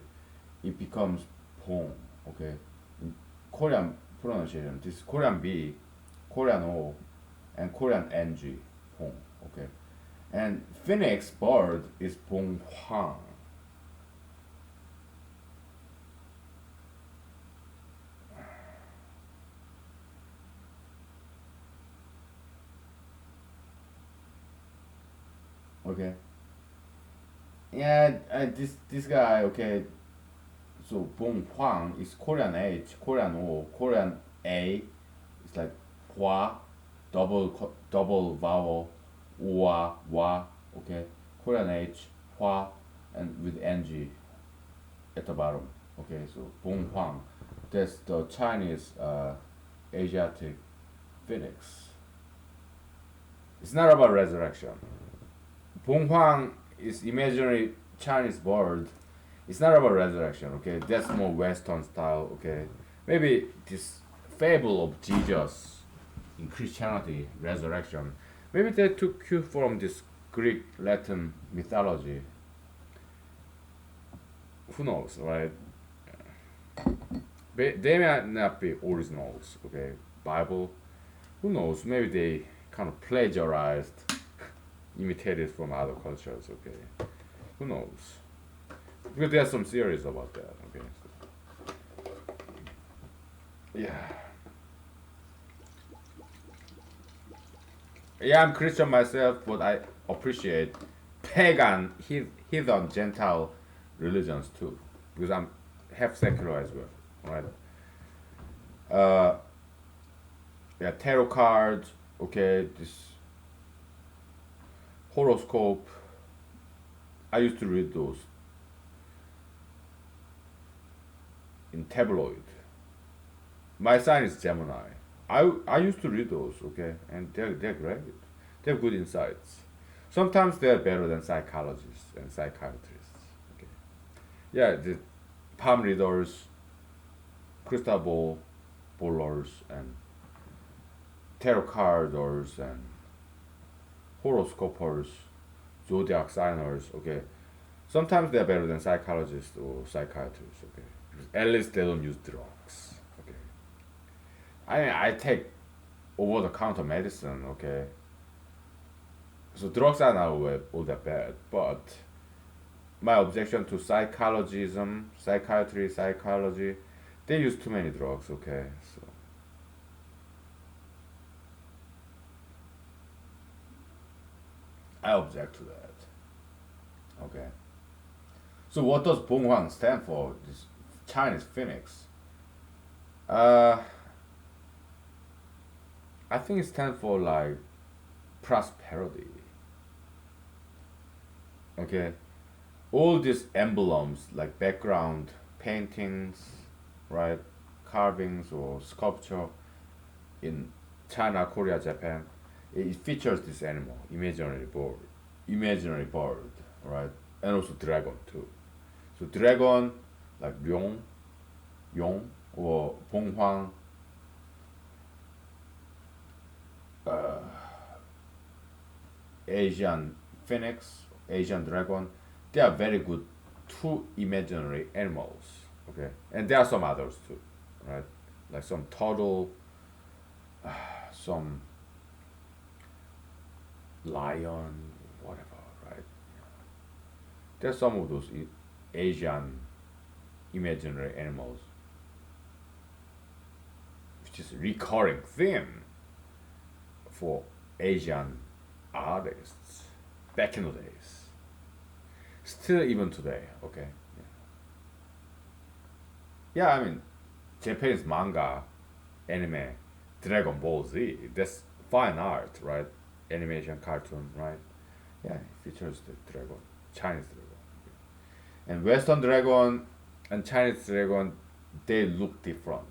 it becomes Pong, okay? In Korean pronunciation, this Korean B, Korean O, and Korean NG, Pong, okay? And phoenix bird is Pong Hwang. Okay. Yeah, this guy. Okay. So Bong Hwang is Korean H, Korean O, Korean A. It's like Hwa, double vowel, Wa, Wa. Okay. Korean H, Hwa, and with NG at the bottom. Okay. So Bong Hwang. That's the Chinese Asiatic phoenix. It's not about resurrection. Bong Hwang is imaginary Chinese bird. It's not about resurrection, okay? That's more Western style, okay? Maybe this fable of Jesus in Christianity, resurrection, maybe they took cue from this Greek Latin mythology. Who knows, right? They may not be originals, okay? Bible, who knows? Maybe they kind of plagiarized, imitated from other cultures, okay? Who knows? Because there's some theories about that, okay? Yeah. Yeah, I'm Christian myself, but I appreciate pagan, heathen, Gentile religions too, because I'm half secular as well, right? Uh, yeah, tarot cards, okay, this horoscope. I used to read those in tabloid. My sign is Gemini. I used to read those, okay, and they're great. They have good insights. Sometimes they're better than psychologists and psychiatrists. Okay. Yeah, the palm readers, crystal ball bowlers, and tarot carders, and horoscopers, zodiac signers. Okay, sometimes they're better than psychologists or psychiatrists. Okay, because at least they don't use drugs. Okay, I take over the counter medicine. Okay, so drugs are not all that bad, but my objection to psychologism, psychiatry, psychology, they use too many drugs. Okay, so I object to that. Okay. So what does Bonghwang stand for? This Chinese phoenix. Uh, I think it stands for like prosperity. Okay. All these emblems like background paintings, right? Carvings or sculpture in China, Korea, Japan, it features this animal, imaginary bird, right? And also dragon too. So dragon, like Yong, or Bonghwang, uh, Asian phoenix, Asian dragon, they are very good two imaginary animals. Okay, and there are some others too, right? Like some turtle, some lion, whatever, right? There's some of those Asian imaginary animals, which is recurring theme for Asian artists back in the days. Still, even today, okay. Yeah, I mean, Japanese manga, anime, Dragon Ball Z. That's fine art, right? Animation, cartoon, right? Yeah, it features the dragon, Chinese dragon. And Western dragon and Chinese dragon, they look different.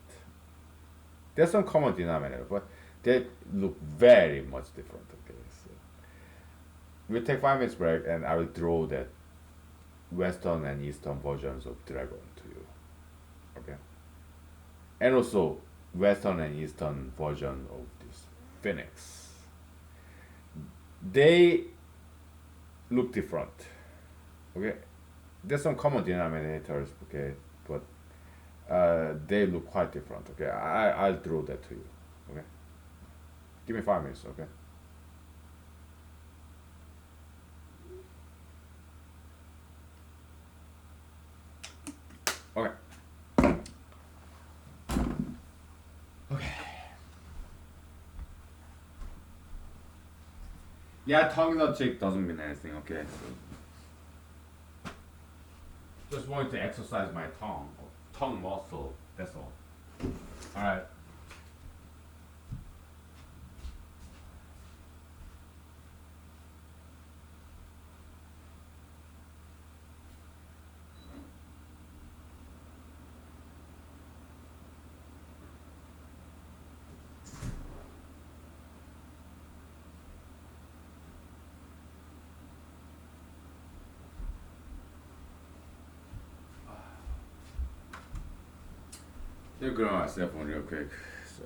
There's some common denominator, but they look very much different. Okay, so we'll take 5 minutes break, and I will draw that Western and Eastern versions of dragon to you. Okay, and also Western and Eastern version of this phoenix. They look different. Okay, there's some common denominators. Okay, but they look quite different. Okay, I'll draw that to you. Okay, give me 5 minutes. Okay. Okay. Yeah, tongue in cheek doesn't mean anything. Okay, so just wanted to exercise my tongue muscle. That's all. All right. Let me grab my cell phone real quick. So.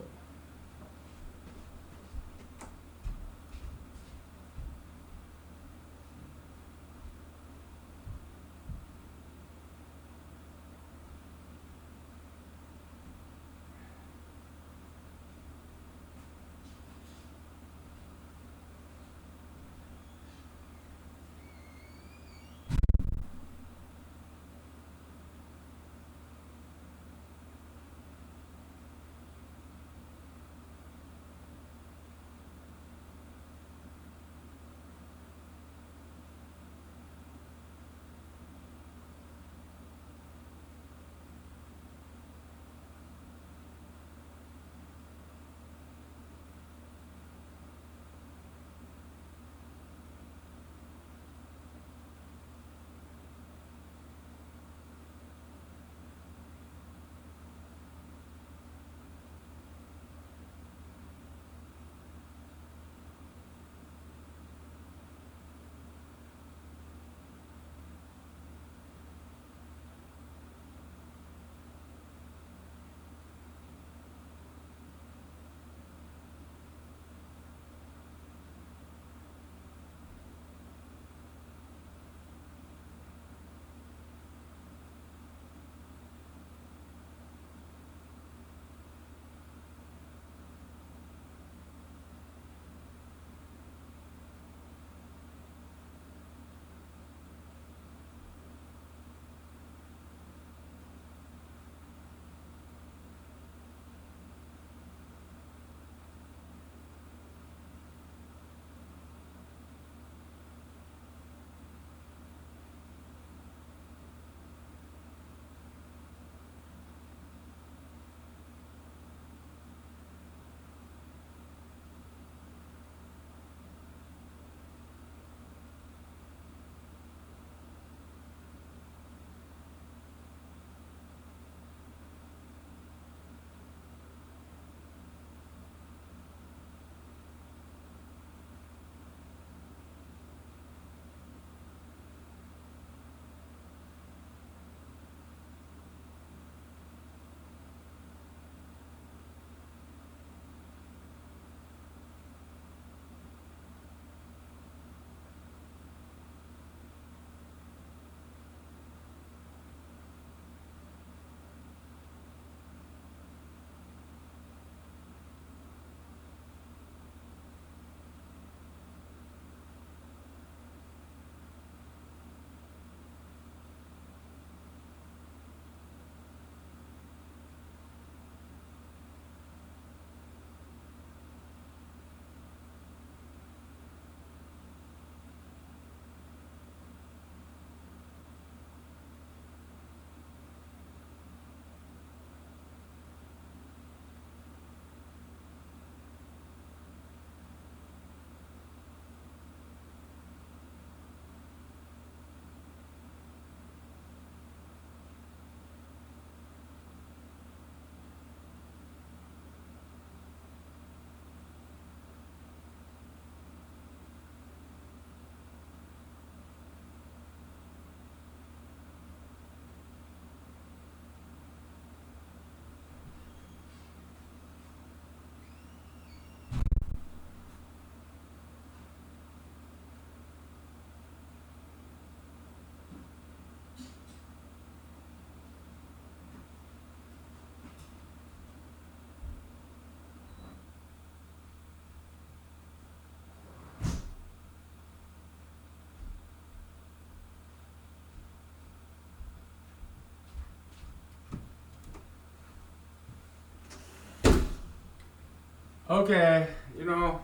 Okay, you know,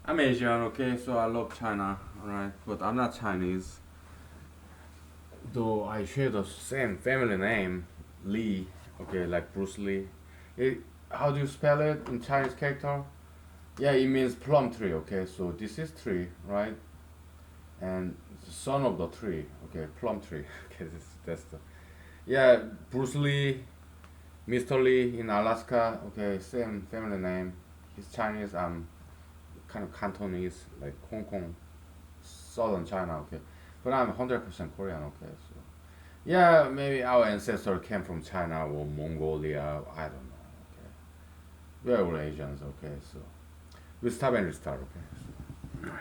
I'm Asian, okay, so I love China, alright, but I'm not Chinese. Though I share the same family name, Lee, okay, like Bruce Lee. It, how do you spell it in Chinese character? Yeah, it means plum tree, okay, so this is tree, right? And the son of the tree, okay, plum tree, okay, that's the. Yeah, Bruce Lee, Mr. Lee in Alaska, okay, same family name. He's Chinese, I'm kind of Cantonese, like Hong Kong, southern China, okay. But I'm 100% Korean, okay, so. Yeah, maybe our ancestor came from China or Mongolia, I don't know, okay. We're all Asians, okay, so. We stop and restart, okay.